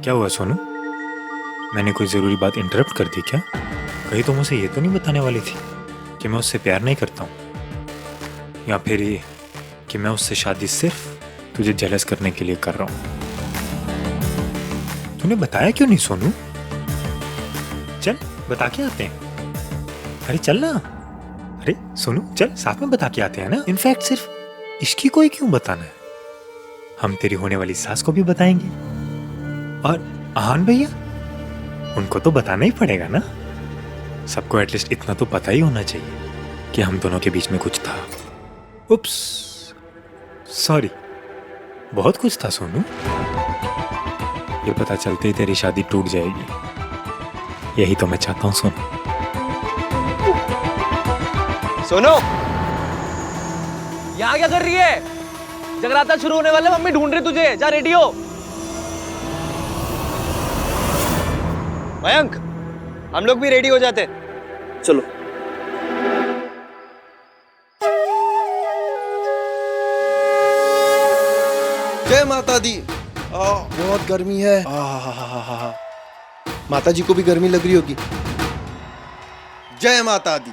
क्या हुआ सोनू? मैंने कोई जरूरी बात इंटरप्ट कर दी क्या? कहीं तुम उसे ये तो नहीं बताने वाली थी कि मैं उससे प्यार नहीं करता हूँ? या फिर ये कि मैं उससे शादी सिर्फ तुझे जेलस करने के लिए कर रहा हूं? तूने बताया क्यों नहीं सोनू? चल बता के आते हैं। अरे चल ना। अरे सोनू चल साथ में बता के आते हैं ना। इनफैक्ट सिर्फ इश्की को ही क्यों बताना है, हम तेरी होने वाली सास को भी बताएंगे। और आहान भैया, उनको तो बताना ही पड़ेगा ना। सबको एटलीस्ट इतना तो पता ही होना चाहिए कि हम दोनों के बीच में कुछ था। उप्स, सॉरी, बहुत कुछ था सोनू। ये पता चलते ही तेरी शादी टूट जाएगी, यही तो मैं चाहता हूँ सोनू। सोनू, यहाँ क्या कर रही है? जगराता शुरू होने वाला है, मम्मी ढूंढ रही तुझे, जा रेडी हो। मयंक, हम लोग भी रेडी हो जाते। चलो। जय माता दी। बहुत गर्मी है। माता जी को भी गर्मी लग रही होगी। जय माता दी।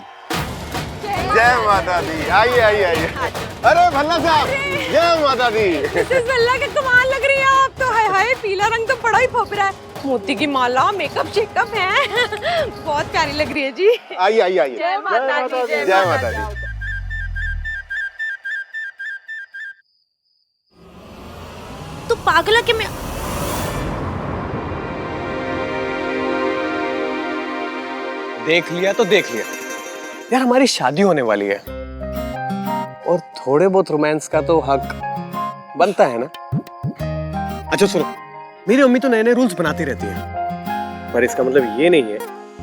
जय माता दी। आइए आइए आइए। अरे भल्ला साहब, जय माता दी। मिसेस भल्ला के कमाल लग रही है आप तो। हाय हाय, पीला रंग तो बड़ा ही फप रहा है। मोती की माला, मेकअप शेकअप है। बहुत प्यारी लग रही है जी। आइए आइए आइए। जय माता दी। जय माता दी। तू पागल है कि मैं? देख लिया तो देख लिया यार, हमारी शादी होने वाली है और थोड़े बहुत रोमांस का तो हक बनता है ना। अच्छा सुनो, मेरी मम्मी तो नए नए रूल्स बनाती रहती है, पर इसका मतलब ये नहीं है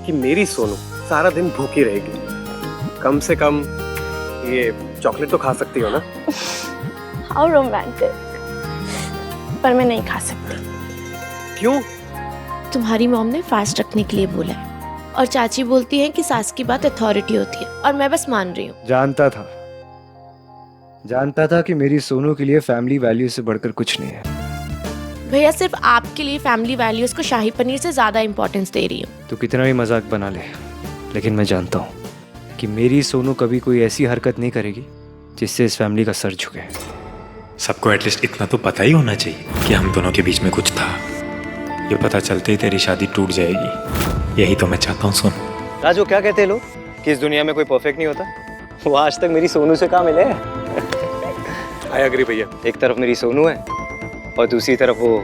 कि मेरी सोनू सारा दिन भूखी रहेगी। कम से कम ये चॉकलेट तो खा सकती हो ना। How romantic. पर मैं नहीं खा सकती। क्यों? तुम्हारी मॉम ने फास्ट रखने के लिए बोला है, और चाची बोलती है कि सास की बात अथॉरिटी होती है, और मैं बस मान रही हूँ। जानता था कि मेरी सोनू के लिए फैमिली वैल्यू से बढ़कर कुछ नहीं है। भैया सिर्फ आपके लिए फैमिली वैल्यूज को शाही पनीर से ज्यादा इंपॉर्टेंस दे रही हूँ। तो कितना भी मजाक बना ले, लेकिन मैं जानता हूँ कि मेरी सोनू कभी कोई ऐसी हरकत नहीं करेगी जिससे इस फैमिली का सर झुके। सबको एटलीस्ट इतना तो पता ही होना चाहिए कि हम दोनों के बीच में कुछ था। ये पता चलते ही तेरी शादी टूट जाएगी, यही तो मैं चाहता हूँ सोनू। राजू, क्या कहते हैं लोग कि इस दुनिया में कोई परफेक्ट नहीं होता? वो आज तक मेरी सोनू से कहाँ मिले हैं। आई एग्री भैया। एक तरफ मेरी सोनू है और दूसरी तरफ वो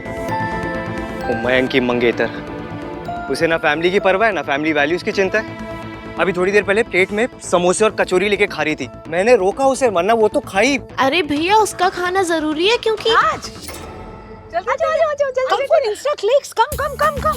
मयंक की मंगेतर। उसे ना फैमिली की परवाह है, ना फैमिली वैल्यूज की चिंता है। अभी थोड़ी देर पहले प्लेट में समोसे और कचौरी लेके खा रही थी, मैंने रोका उसे, वरना वो तो खाई। अरे भैया, उसका खाना जरूरी है क्योंकि आज कम फॉर इंस्टा क्लिक्स, कम कम कम कम।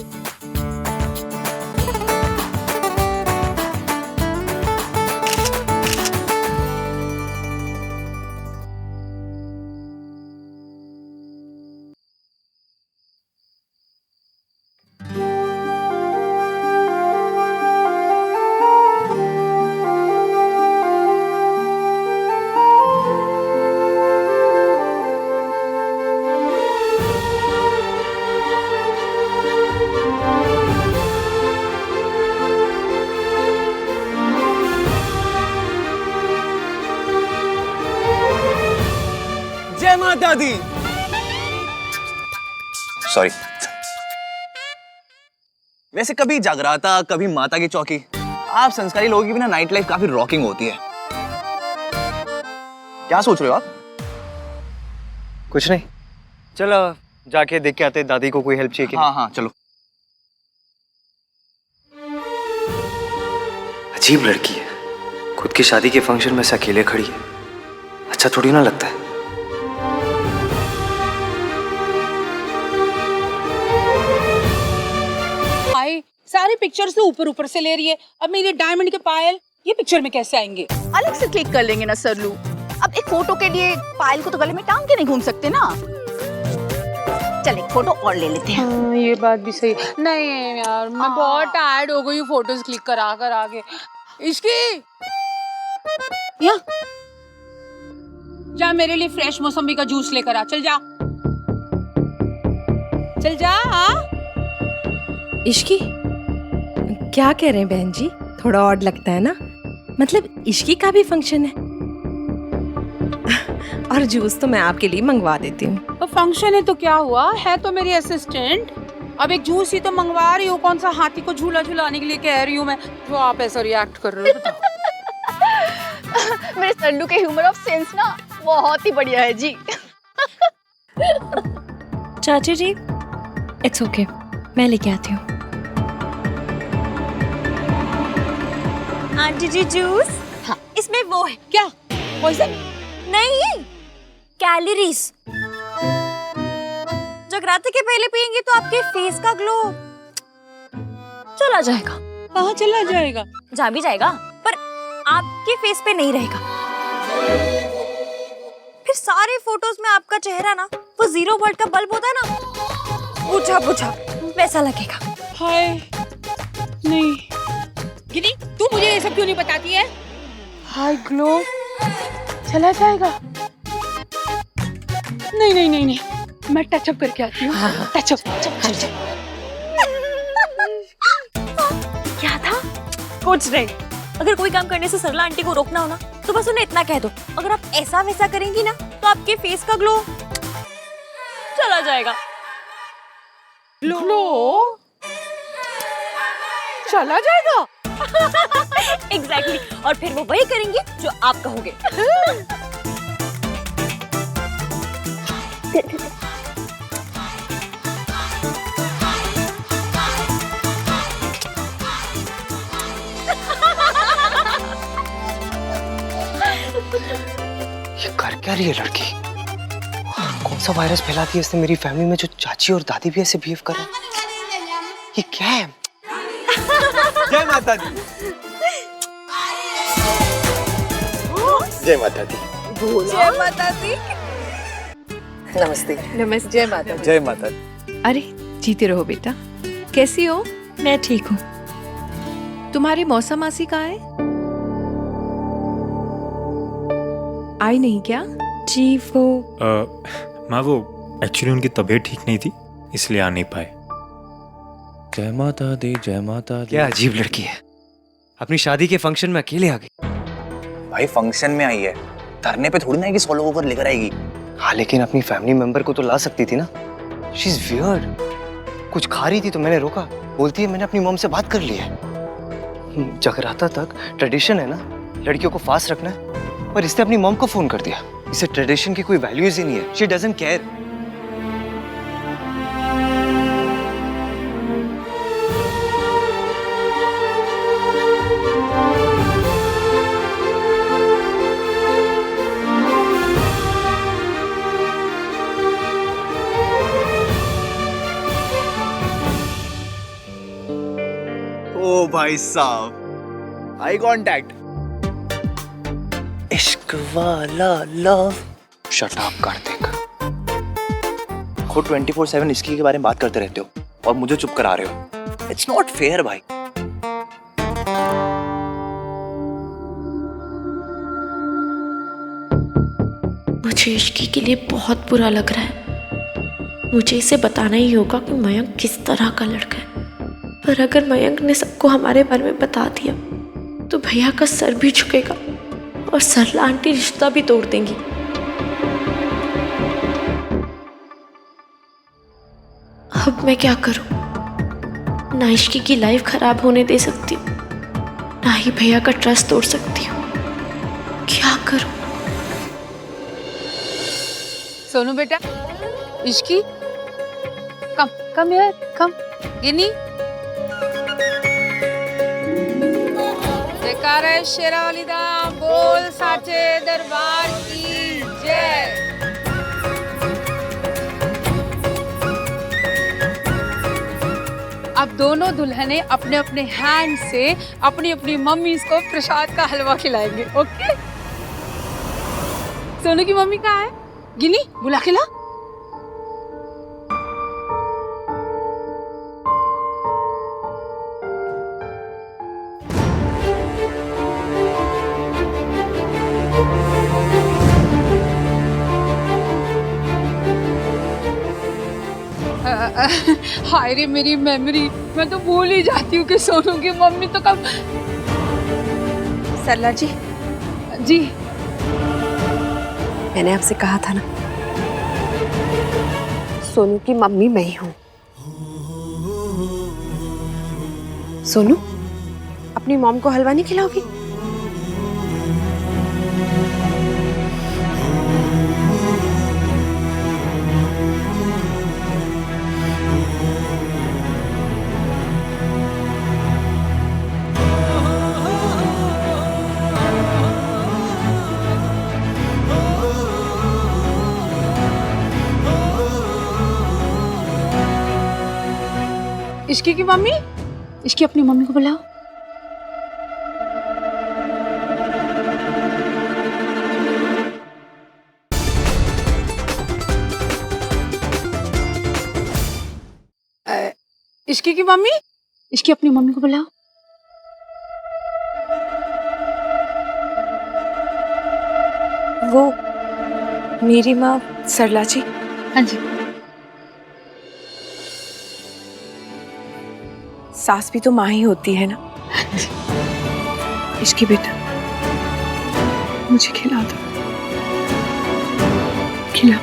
जय माता दी। सॉरी। वैसे कभी जागराता, कभी माता की चौकी। आप संस्कारी लोगों की भी ना नाइट लाइफ काफी रॉकिंग होती है। क्या सोच रहे हो आप? कुछ नहीं, चलो जाके देख के आते दादी को कोई हेल्प चाहिए कि हाँ हाँ चलो। अजीब लड़की है, खुद की शादी के फंक्शन में से अकेले खड़ी है। अच्छा थोड़ी ना लगता है। सारी पिक्चर्स तो ऊपर ऊपर से ले रही है। अब मेरे डायमंड के पायल ये पिक्चर में कैसे आएंगे? अलग से क्लिक कर लेंगे ना सरलू। अब एक फोटो के लिए पायल को तो गले में टांग के नहीं घूम सकते ना। चल एक फोटो और ले लेते हैं। ये बात भी सही। नहीं यार, मैं बहुत टायर्ड हो गई हूँ फोटोज क्लिक करा कर आगे। इसकी या जा मेरे लिए फ्रेश मौसम्बी का जूस लेकर आ। चल जा, चल जा। इश्की, क्या कह रहे हैं बहन जी? थोड़ा ऑड लगता है ना, मतलब इश्की का भी फंक्शन है। और जूस तो मैं आपके लिए मंगवा देती हूँ। तो फंक्शन है तो क्या हुआ, है तो मेरी असिस्टेंट। अब एक जूस ही तो मंगवा रही हूँ, कौन सा हाथी को झूला झुलाने के लिए कह रही हूँ मैं, जो आप ऐसा रिएक्ट कर रहे हो बताओ। मेरे सल्लू के ह्यूमर ऑफ सेंस ना बहुत ही बढ़िया है जी। चाची जी, इट्स ओके, मैं लेके आती हूँ। आंटी जी जूस। हाँ। इसमें वो है क्या, पॉइजन? नहीं, कैलोरीज। जगराते के पहले पियेंगे तो आपके फेस का ग्लो चला जाएगा। कहाँ चला जाएगा? जा भी जाएगा, पर आपके फेस पे नहीं रहेगा। फिर सारे फोटोज में आपका चेहरा ना वो 0 वोल्ट का बल्ब होता है ना, बुझा बुझा वैसा लगेगा। हाय नहीं गिनी, तू मुझे ये सब क्यों नहीं बताती है? हाय ग्लो चला जाएगा? नहीं नहीं नहीं नहीं, मैं टचअप करके आती हूँ। टचअप क्या था? कुछ नहीं। अगर कोई काम करने से सरला आंटी को रोकना हो ना, तो बस उन्हें इतना कह दो, अगर आप ऐसा वैसा करेंगी ना तो आपके फेस का ग्लो चला जाएगा। ग्लो चला जाएगा? एग्जैक्टली। और फिर वो वही करेंगे जो आप कहोगे। ये कर क्या रही है लड़की? कौन सा वायरस फैला दिया इसने मेरी फैमिली में, जो चाची और दादी भी ऐसे बिहेव कर रहे हैं? ये क्या है? जय माता दी। जय माता दी। जय माता दी। नमस्ते। नमस्ते। जय माता दी। जय माता दी। अरे जीते रहो बेटा। कैसी हो? मैं ठीक हूँ। तुम्हारी मौसा मासी कहाँ है? आई नहीं क्या? जी वो माँ वो एक्चुअली उनकी तबीयत ठीक नहीं थी, इसलिए आ नहीं पाए। जय माता दी, जय माता दी। क्या अजीब लड़की है, अपनी शादी के फंक्शन में अकेले आ गई। भाई फंक्शन में आई है, धरने पे थोड़ी ना है कि 100 लोगों को लेकर आएगी। हाँ लेकिन अपनी फैमिली मेंबर को तो ला सकती थी ना। She is weird. कुछ खा रही थी तो मैंने रोका, बोलती है मैंने अपनी मॉम से बात कर ली है। जगराता तक ट्रेडिशन है ना, लड़कियों को फास्ट रखना है, पर इसने अपनी मॉम को फोन कर दिया। इसे ट्रेडिशन की कोई वैल्यूज ही नहीं है। She doesn't care. ओ भाई साहब, आई कांटेक्ट। इश्क वाला लव। Shut up Kartik. खुद 24/7 इसकी के बारे में बात करते रहते हो और मुझे चुप करा रहे हो। इट्स नॉट फेयर भाई। मुझे इश्की के लिए बहुत बुरा लग रहा है। मुझे इसे बताना ही होगा कि मयंक किस तरह का लड़का है। पर अगर मयंक ने सबको हमारे बारे में बता दिया तो भैया का सर भी झुकेगा और सरला आंटी रिश्ता भी तोड़ देंगी। अब मैं क्या करूं? ना इश्की की लाइफ खराब होने दे सकती हूँ, ना ही भैया का ट्रस्ट तोड़ सकती हूँ। क्या करूं? सोनू बेटा, इश्की कम कम यार कम। गिनी जयकारा शेरावाली दा बोल साचे दरबार की जय। अब दोनों दुल्हने अपने अपने हैंड से अपनी अपनी मम्मी को प्रसाद का हलवा खिलाएंगे। ओके? सोनू की मम्मी कहाँ है? गिनी बुला के ला। हाय रे मेरी मेमोरी, मैं तो भूल ही जाती हूँ कि सोनू की मम्मी तो कब। सरला जी जी मैंने आपसे कहा था ना, सोनू की मम्मी मैं ही हूं। सोनू, अपनी मॉम को हलवा नहीं खिलाओगी? इश्की की मम्मी, इसकी अपनी मम्मी को बुलाओ। इश्की की मम्मी, इसकी अपनी मम्मी को बुलाओ। वो मेरी माँ सरला जी। हाँ जी। सास भी तो माँ ही होती है ना। इसकी बेटा, मुझे खिला दो, खिला।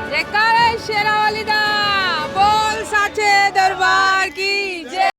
जयकारा शेरावाली दा, बोल साचे दरबार की जय।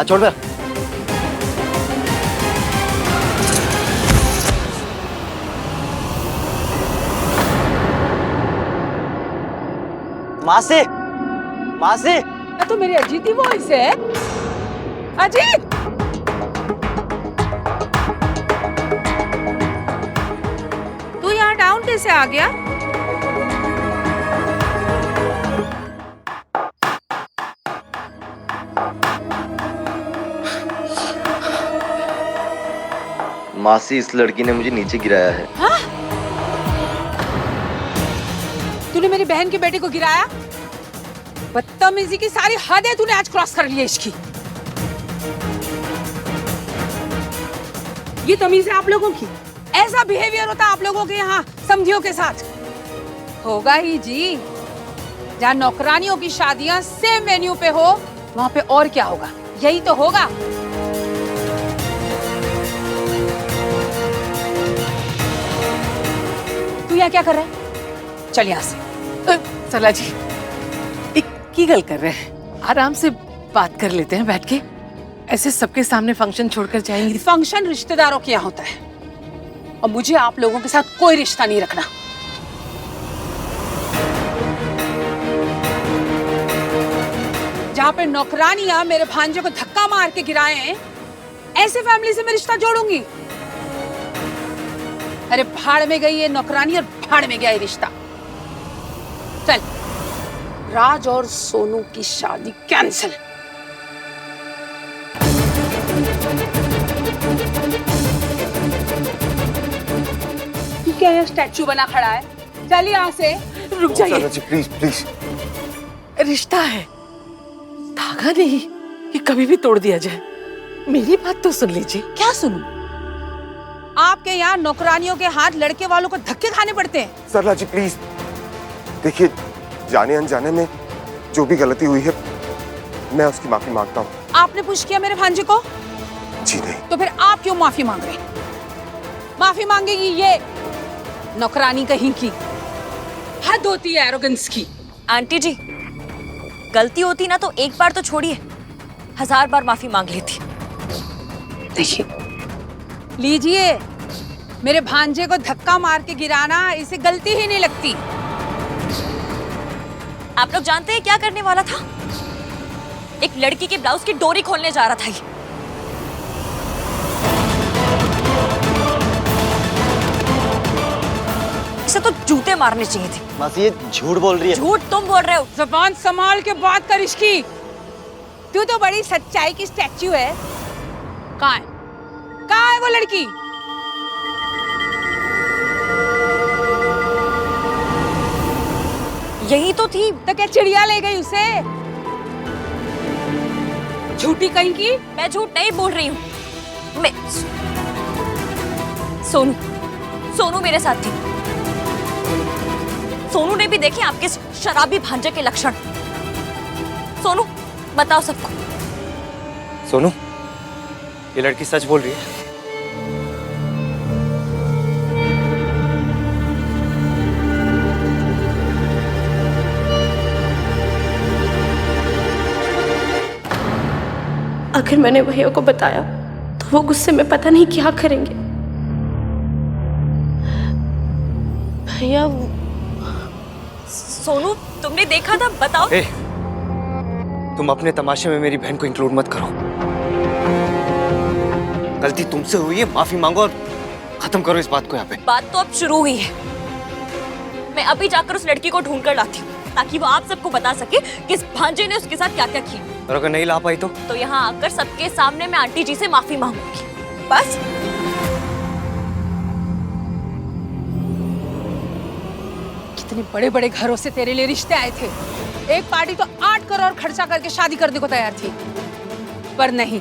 छोड़ दे। मासी, मासी, तो मेरी अजीत ही वॉइस है। अजीत, तू यहाँ डाउन कैसे आ गया? मासी, इस लड़की ने मुझे नीचे गिराया है। हाँ? तूने मेरी बहन के बेटे को गिराया? बदतमीजी की सारी हदें तूने आज क्रॉस कर ली है इसकी। ये तमीज है आप लोगों की? ऐसा बिहेवियर होता है आप लोगों के यहाँ समझियों के साथ? होगा ही जी। जहाँ नौकरानियों की शादियां सेम वेन्यू पे हो, वहाँ पे और क्या होगा? यही तो होगा। तू यहाँ क्या कर रहा है? चल यहाँ से। सरला जी, की गल कर रहे हैं? आराम से बात कर लेते हैं बैठ के। ऐसे सबके सामने फंक्शन छोड़कर जाएंगी? फंक्शन रिश्तेदारों के यहाँ होता है और मुझे आप लोगों के साथ कोई रिश्ता नहीं रखना। जहाँ पे नौकरानियां मेरे भांजे को धक्का मार के गिराए हैं, ऐसे फैमिली से मैं रिश्ता जोड़ूंगी? अरे भाड़ में गई ये नौकरानी और भाड़ में गया ये रिश्ता। चल, राज और सोनू की शादी कैंसिल। क्या ये स्टैचू बना खड़ा है? चल यहाँ से। रुक जाइए। Please please. रिश्ता है, धागा नहीं कि कभी भी तोड़ दिया जाए। मेरी बात तो सुन लीजिए। क्या सुनूं? आपके यहाँ नौकरानियों के हाथ लड़के वालों को धक्के खाने पड़ते हैं। सरला जी प्लीज देखिए, जाने अनजाने में जो भी गलती हुई है मैं उसकी माफी मांगता हूँ। आपने पुश किया मेरे भांजे को? जी नहीं। तो फिर आप क्यों माफी मांग रहे? माफी मांगेगी ये नौकरानी कहीं की। हद होती है एरोगेंस की। आंटी जी, गलती होती ना तो एक बार तो छोड़िए, 1000 बार माफी मांग लेती। देखिए, लीजिए, मेरे भांजे को धक्का मार के गिराना इसे गलती ही नहीं लगती। आप लोग जानते हैं क्या करने वाला था? एक लड़की के ब्लाउज की डोरी खोलने जा रहा था ये। इसे तो जूते मारने चाहिए थे। मासी ये झूठ बोल रही है। झूठ तुम बोल रहे हो। ज़बान संभाल के बात कर इसकी। तू तो बड़ी सच्चाई की स्टैच्यू है। कहाँ है? कहाँ है वो लड़की? यही तो थी। तो क्या चिड़िया ले गई उसे? झूठी कहीं की? मैं झूठ नहीं बोल रही हूँ। मैं सोनू मेरे साथ थी। सोनू ने भी देखे आपके शराबी भांजे के लक्षण। सोनू, बताओ सबको। सोनू, ये लड़की सच बोल रही है? अगर मैंने भैया को बताया तो वो गुस्से में पता नहीं क्या करेंगे। भैया, सोनू, तुमने देखा था? बताओ। तुम अपने तमाशे में मेरी बहन को इंक्लूड मत करो। गलती तुमसे हुई है, माफी मांगो और खत्म करो इस बात को यहाँ पे। बात तो अब शुरू हुई है। मैं अभी जाकर उस लड़की को ढूंढ कर लाती हूँ ताकि वो आप सबको बता सके कि इस भांजे ने उसके साथ क्या क्या किया। और अगर नहीं ला पाई तो यहाँ आकर सबके सामने मैं आंटी जी से माफी मांगूंगी। बस। कितने बड़े बड़े घरों से तेरे लिए रिश्ते आए थे। एक पार्टी तो 8 करोड़ खर्चा करके शादी करने को तैयार थी, पर नहीं,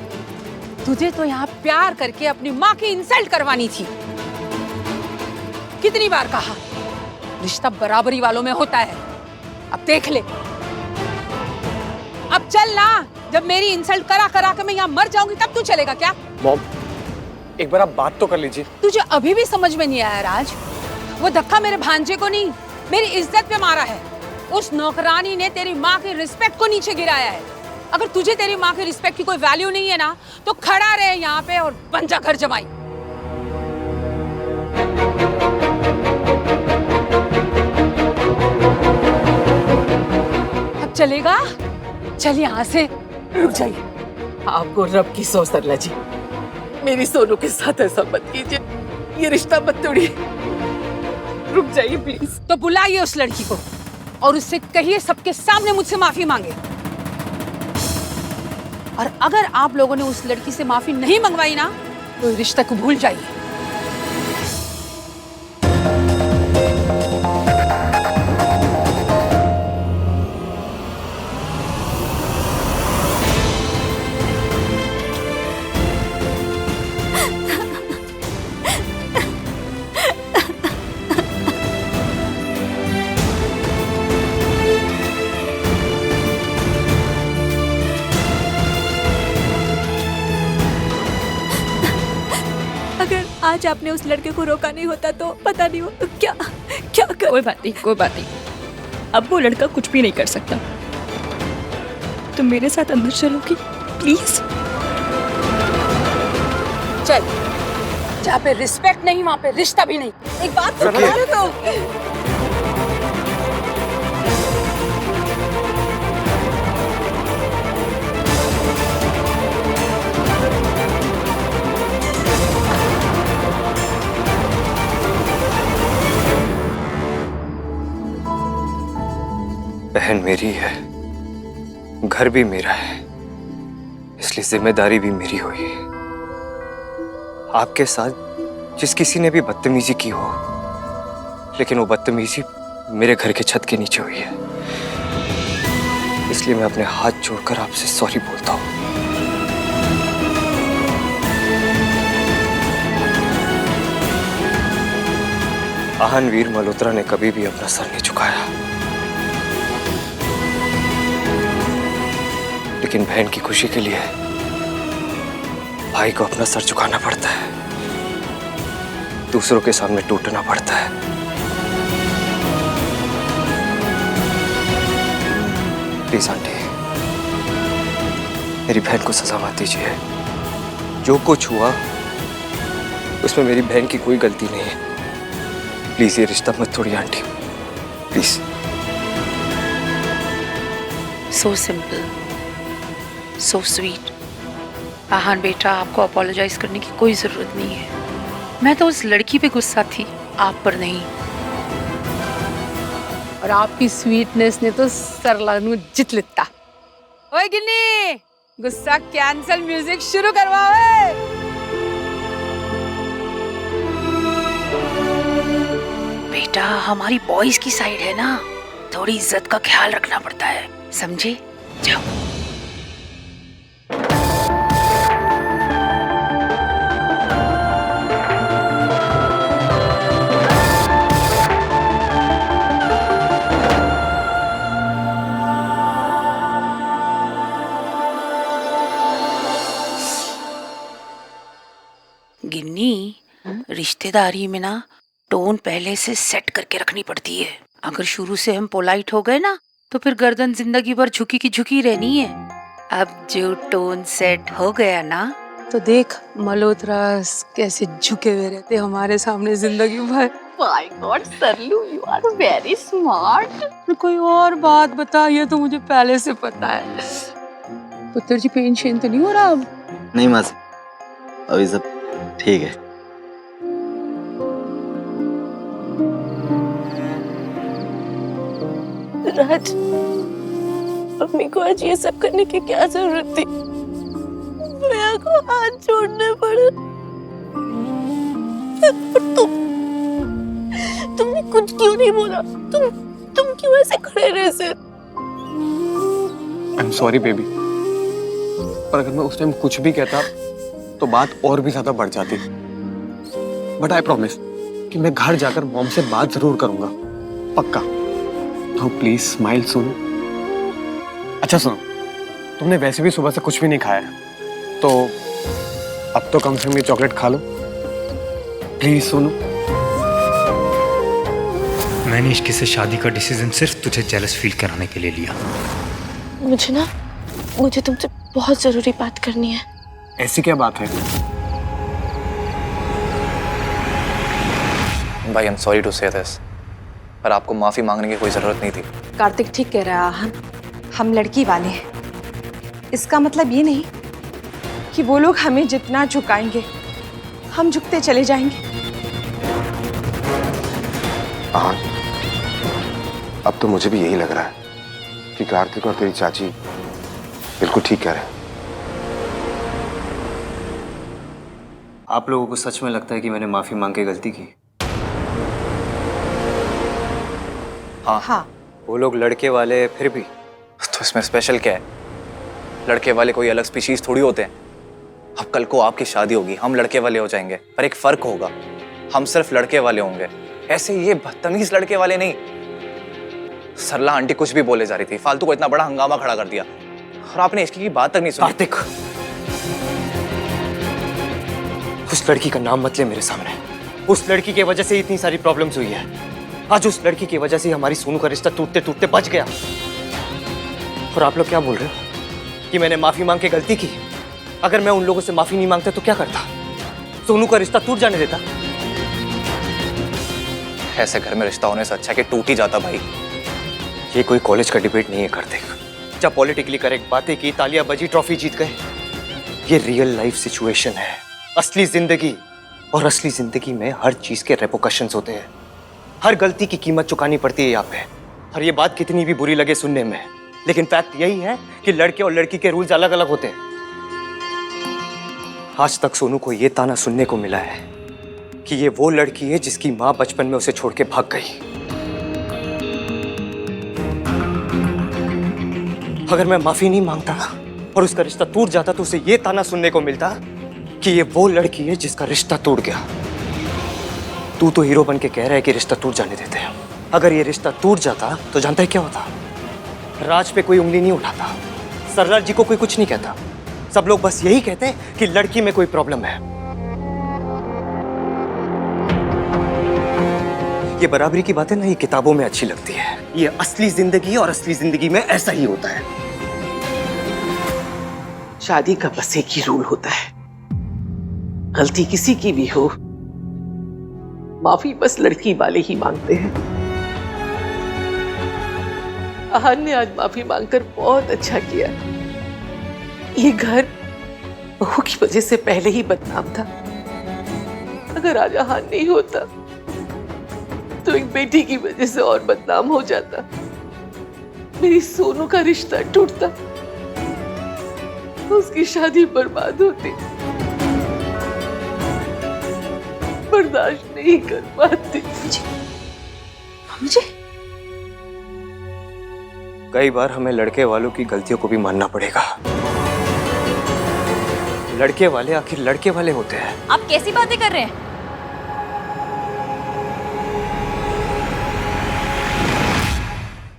तुझे तो यहाँ प्यार करके अपनी माँ की इंसल्ट करवानी थी। कितनी बार कहा, रिश्ता बराबरी वालों में होता है। अब देख ले। अब चल ना, जब मेरी इंसल्ट करा करा के मैं यहाँ मर जाऊंगी तब तू चलेगा क्या? मॉम, एक बार आप बात तो कर लीजिए। तुझे अभी भी समझ में नहीं आया राज? वो धक्का मेरे भांजे को नहीं, मेरी इज्जत पे मारा है। उस नौकरानी ने तेरी माँ की रिस्पेक्ट को नीचे गिराया है। अगर तुझे तेरी माँ की रिस्पेक्ट की कोई वैल्यू नहीं है ना, तो खड़ा रहे यहाँ पे और बन जा घर जमाई। अब चलेगा? चल यहाँ से। रुक जाइए। आपको रब की सौ सरला जी, मेरी सोनू के साथ ऐसा मत कीजिए। ये रिश्ता मत तोड़िए। रुक जाइए प्लीज। तो बुलाइए उस लड़की को और उससे कहिए सबके सामने मुझसे माफी मांगे। और अगर आप लोगों ने उस लड़की से माफी नहीं मंगवाई ना, तो रिश्ते को भूल जाइए। आज आपने उस लड़के को रोका नहीं होता तो पता नहीं वो क्या क्या कर... कोई बात नहीं। अब वो लड़का कुछ भी नहीं कर सकता। तुम मेरे साथ अंदर चलोगी प्लीज? चल, जहाँ पे रिस्पेक्ट नहीं वहाँ पे रिश्ता भी नहीं। एक बात तो बोलो तो। बहन मेरी है, घर भी मेरा है, इसलिए जिम्मेदारी भी मेरी हुई है। आपके साथ जिस किसी ने भी बदतमीजी की हो, लेकिन वो बदतमीजी मेरे घर के छत के नीचे हुई है, इसलिए मैं अपने हाथ जोड़कर आपसे सॉरी बोलता हूँ। आहान वीर मल्होत्रा ने कभी भी अपना सर नहीं झुकाया, लेकिन बहन की खुशी के लिए भाई को अपना सर झुकाना पड़ता है, दूसरों के सामने टूटना पड़ता है। प्लीज आंटी, मेरी बहन को सजा मत दीजिए। जो कुछ हुआ उसमें मेरी बहन की कोई गलती नहीं है। प्लीज ये रिश्ता मत तोड़िए aunty, please. So simple, so sweet. Aahan बेटा, आपको अपोलोजाइज करने की कोई जरूरत नहीं है। मैं तो उस लड़की पे गुस्सा थी, आप पर नहीं। और आपकी स्वीटनेस ने तो सरला नु जित लिता। ओए गिन्नी, गुस्सा कैंसल, म्यूजिक शुरू करवाओ। बेटा, हमारी बॉयज की साइड है ना, थोड़ी इज्जत का ख्याल रखना पड़ता है, समझे? जाओ। गिन्नी, रिश्तेदारी में ना टोन पहले से सेट करके रखनी पड़ती है। अगर शुरू से हम पोलाइट हो गए ना तो फिर गर्दन जिंदगी भर झुकी की झुकी रहनी है। अब जो टोन सेट हो गया ना तो देख मल्होत्रा कैसे झुके हुए रहते हमारे सामने जिंदगी भर। My god Saralu, you are very smart. कोई और बात बता, ये तो मुझे पहले से पता है। पुत्र जी, पेन शेन तो नहीं हो रहा अब? नहीं माँ, अभी सब ठीक है। राज, अम्मी को आज ये सब करने की क्या जरूरत थी? भैया को हाथ जोड़ने पड़े। तुमने कुछ क्यों नहीं बोला? तुम क्यों ऐसे खड़े रहे से? आई एम सॉरी बेबी, पर अगर मैं उस टाइम कुछ भी कहता तो बात और भी ज्यादा बढ़ जाती। बट आई प्रॉमिस कि मैं घर जाकर मॉम से बात जरूर करूंगा, पक्का। तो प्लीज स्माइल सुनो। अच्छा सुनो, तुमने वैसे भी सुबह से कुछ भी नहीं खाया, तो अब तो कम से कम ये चॉकलेट खा लो प्लीज। सोनू, मैंने इश्क से शादी का डिसीजन सिर्फ तुझे जेलस फील कराने के लिए लिया। मुझे तुमसे बहुत जरूरी बात करनी है। ऐसी क्या बात है? भाई, आई एम सॉरी टू से दिस, पर आपको माफी मांगने की कोई जरूरत नहीं थी। कार्तिक ठीक कह रहा है। हम लड़की वाले हैं, इसका मतलब ये नहीं कि वो लोग हमें जितना झुकाएंगे हम झुकते चले जाएंगे। हाँ, अब तो मुझे भी यही लग रहा है कि कार्तिक और तेरी चाची बिल्कुल ठीक कह रहे हैं। आप लोगों को सच में लगता है कि मैंने माफी मांग के गलती की? हाँ। वो लोग लड़के वाले फिर भी। तो इसमें स्पेशल क्या है? लड़के वाले कोई अलग स्पीशीज थोड़ी होते हैं। अब कल को आपकी शादी होगी, हम लड़के वाले हो जाएंगे, पर एक फर्क होगा, हम सिर्फ लड़के वाले होंगे। ऐसे ये बदतमीज लड़के वाले नहीं। सरला आंटी कुछ भी बोले जा रही थी, फालतू को इतना बड़ा हंगामा खड़ा कर दिया, और आपने इसकी बात तक नहीं सुनी। कार्तिक, उस लड़की का नाम मत ले मेरे सामने। उस लड़की की वजह से इतनी सारी प्रॉब्लम्स हुई है। आज उस लड़की की वजह से हमारी सोनू का रिश्ता टूटते टूटते बच गया। और आप लोग क्या बोल रहे हो कि मैंने माफी मांग के गलती की? अगर मैं उन लोगों से माफी नहीं मांगता तो क्या करता? सोनू का रिश्ता टूट जाने देता? ऐसे घर में रिश्ता होने से अच्छा है कि टूट ही जाता भाई। ये कोई कॉलेज का डिबेट नहीं है करते। जब पॉलिटिकली करेक्ट बातें की, तालियां बजी, ट्रॉफी जीत गए। ये रियल लाइफ सिचुएशन है, असली जिंदगी। और असली जिंदगी में हर चीज के रेपोकशंस होते हैं। हर गलती की कीमत चुकानी पड़ती है यहाँ पे। और ये बात कितनी भी बुरी लगे सुनने में, लेकिन फैक्ट यही है कि लड़के और लड़की के रूल्स अलग अलग होते हैं। आज तक सोनू को ये ताना सुनने को मिला है कि ये वो लड़की है जिसकी माँ बचपन में उसे छोड़ के भाग गई। अगर मैं माफी नहीं मांगता और उसका रिश्ता टूट जाता तो उसे ये ताना सुनने को मिलता कि ये वो लड़की है जिसका रिश्ता टूट गया। तू तो हीरो बन के कह रहा है कि रिश्ता टूट जाने देते हैं। अगर ये रिश्ता टूट जाता तो जानता है क्या होता? राज पे कोई उंगली नहीं उठाता, सरदार जी को कोई कुछ नहीं कहता। सब लोग बस यही कहते हैं कि लड़की में कोई प्रॉब्लम है। ये बराबरी की बातें ना ये किताबों में अच्छी लगती है। ये असली जिंदगी और असली जिंदगी में ऐसा ही होता है। शादी का बस एक ही रूल होता है, गलती किसी की भी हो, माफी बस लड़की वाले ही मांगते हैं। आहान ने आज माफी मांगकर बहुत अच्छा किया। ये घर बहू की वजह से पहले ही बदनाम था। अगर आज आहान नहीं होता तो एक बेटी की वजह से और बदनाम हो जाता। मेरी सोनू का रिश्ता टूटता, उसकी शादी बर्बाद होती। बर्दाश्त नहीं कर पाती। मुझे कई बार हमें लड़के वालों की गलतियों को भी मानना पड़ेगा। लड़के वाले आखिर लड़के वाले होते हैं। आप कैसी बातें कर रहे हैं?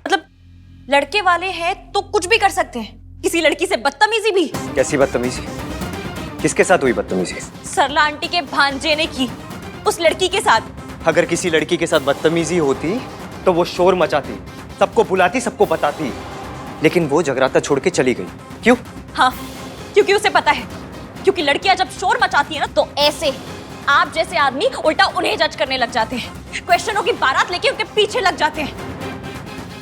मतलब लड़के वाले हैं तो कुछ भी कर सकते हैं, किसी लड़की से बदतमीजी भी। कैसी बदतमीजी? किसके साथ हुई बदतमीजी? सरला आंटी के भांजे ने की उस लड़की के साथ। अगर किसी लड़की के साथ बदतमीजी होती तो वो शोर मचाती, सबको बुलाती, सबको बताती। लेकिन वो जगराता छोड़ के चली गई। क्यों? हाँ, क्योंकि उसे पता है, क्योंकि लड़कियां जब शोर मचाती है ना तो ऐसे आप जैसे आदमी उल्टा उन्हें जज करने लग जाते हैं, क्वेश्चनों की बारात लेके उनके पीछे लग जाते हैं।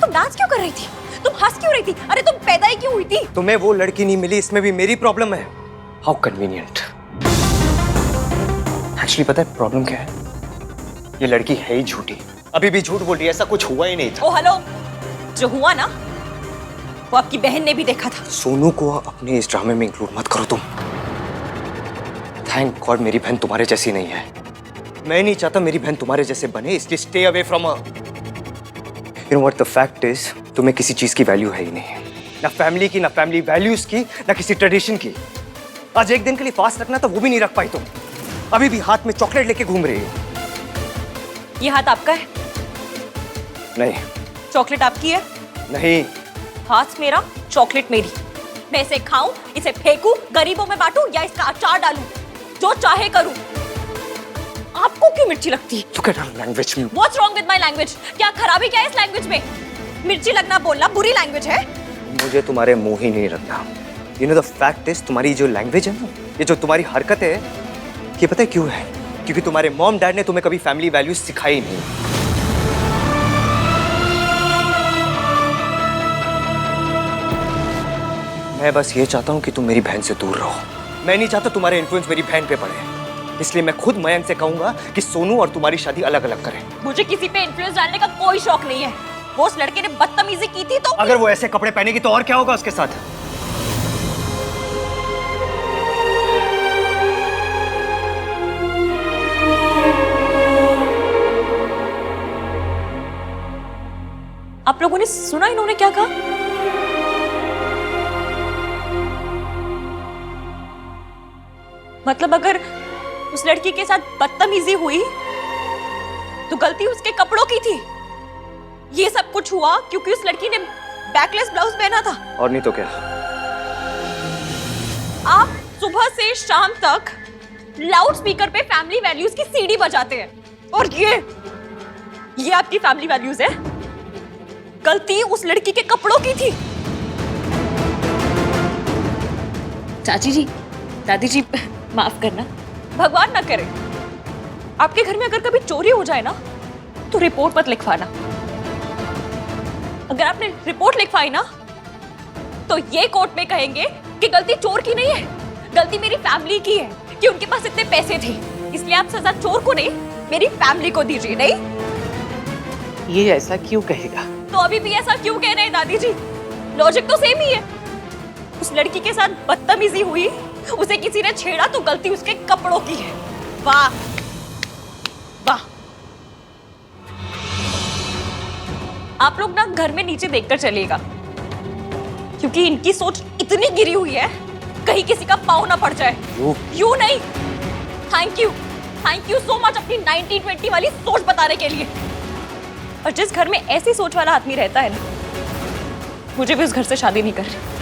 तुम डांस क्यों कर रही थी? तुम हंस क्यों रही थी? अरे तुम पैदा ही क्यों हुई थी? तुम्हें वो लड़की नहीं मिली, इसमें भी मेरी प्रॉब्लम है। How convenient. एक्चुअली पता है प्रॉब्लम क्या है? ये लड़की है ही झूठी, अभी भी झूठ बोल रही है, ऐसा कुछ हुआ ही नहीं था। ओ हेलो, जो हुआ ना वो आपकी बहन ने भी देखा था। सोनू को अपने इस ड्रामे में इंक्लूड मत करो तुम। थैंक गॉड मेरी बहन तुम्हारे जैसी नहीं है। मैं नहीं चाहता मेरी बहन तुम्हारे जैसे बने, इसलिए stay away from her. You know what the fact is, तुम्हें किसी चीज की वैल्यू है ही नहीं, ना फैमिली की, ना फैमिली वैल्यूज की, ना किसी ट्रेडिशन की। आज एक दिन के लिए फास्ट रखना था, वो भी नहीं रख पाई तुम। अभी भी हाथ में चॉकलेट लेके घूम रही हो। ये हाथ आपका है? नहीं। चॉकलेट आपकी है? नहीं। हाथ मेरा, चॉकलेट मेरी। मैं इसे खाऊं, इसे फेंकूं, गरीबों में बांटूं या इसका अचार डालूं, जो चाहे करूं। आपको क्यों मिर्ची लगती है? Look at her language. What's wrong with my language? क्या खराबी क्या है इस लैंग्वेज में? मिर्ची लगना बोलना बुरी लैंग्वेज है? मुझे तुम्हारे मुंह ही नहीं लगना। You know the fact is, तुम्हारी जो लैंग्वेज है ना, ये जो तुम्हारी हरकत है, ये पता है क्यों है? क्योंकि तुम्हारे मॉम डैड ने तुम्हें कभी फैमिली वैल्यूज सिखाई नहीं। मैं बस ये चाहता हूँ कि तुम मेरी बहन से दूर रहो। मैं नहीं चाहता तुम्हारे इन्फ्लुएंस मेरी बहन पे पड़े, इसलिए मैं खुद मयंक से कहूंगा कि सोनू और तुम्हारी शादी अलग अलग करें। मुझे किसी पे इन्फ्लुएंस डालने का कोई शौक नहीं है। वो उस लड़के ने बदतमीजी की थी तो अगर वो ऐसे कपड़े पहनेगी तो और क्या होगा उसके साथ? आप लोगों ने सुना इन्होंने क्या कहा? मतलब अगर उस लड़की के साथ बदतमीजी हुई तो गलती उसके कपड़ों की थी। ये सब कुछ हुआ क्योंकि उस लड़की ने बैकलेस ब्लाउज पहना था। और नहीं तो क्या? आप सुबह से शाम तक लाउड स्पीकर पे फैमिली वैल्यूज की सीडी बजाते हैं। और ये आपकी फैमिली वैल्यूज है? गलती उस लड़की के कपड़ों की थी। चाची जी, दादी जी, माफ करना, भगवान ना करे आपके घर में अगर कभी चोरी हो जाए ना तो रिपोर्ट मत लिखवाना। अगर आपने रिपोर्ट लिखवाई ना तो ये कोर्ट में कहेंगे कि गलती चोर की नहीं है, गलती मेरी फैमिली की है कि उनके पास इतने पैसे थे। इसलिए आप सजा चोर को नहीं, मेरी फैमिली को दीजिए। नहीं, ये ऐसा क्यों कहेगा? तो अभी भी ऐसा क्यों कह रहे हैं दादी जी? लॉजिक तो सेम ही है। उस लड़की के साथ बदतमीजी हुई, उसे किसी ने छेड़ा तो गलती उसके कपड़ों की है। वाह वाह। आप लोग ना घर में नीचे देखकर चलिएगा, क्योंकि इनकी सोच इतनी गिरी हुई है कहीं किसी का पाँव ना पड़ जाए। यू नहीं, थैंक यू सो मच अपनी 1920 वाली सोच बताने के लिए। और जिस घर में ऐसी सोच वाला आदमी रहता है ना, मुझे भी उस घर से शादी नहीं करनी।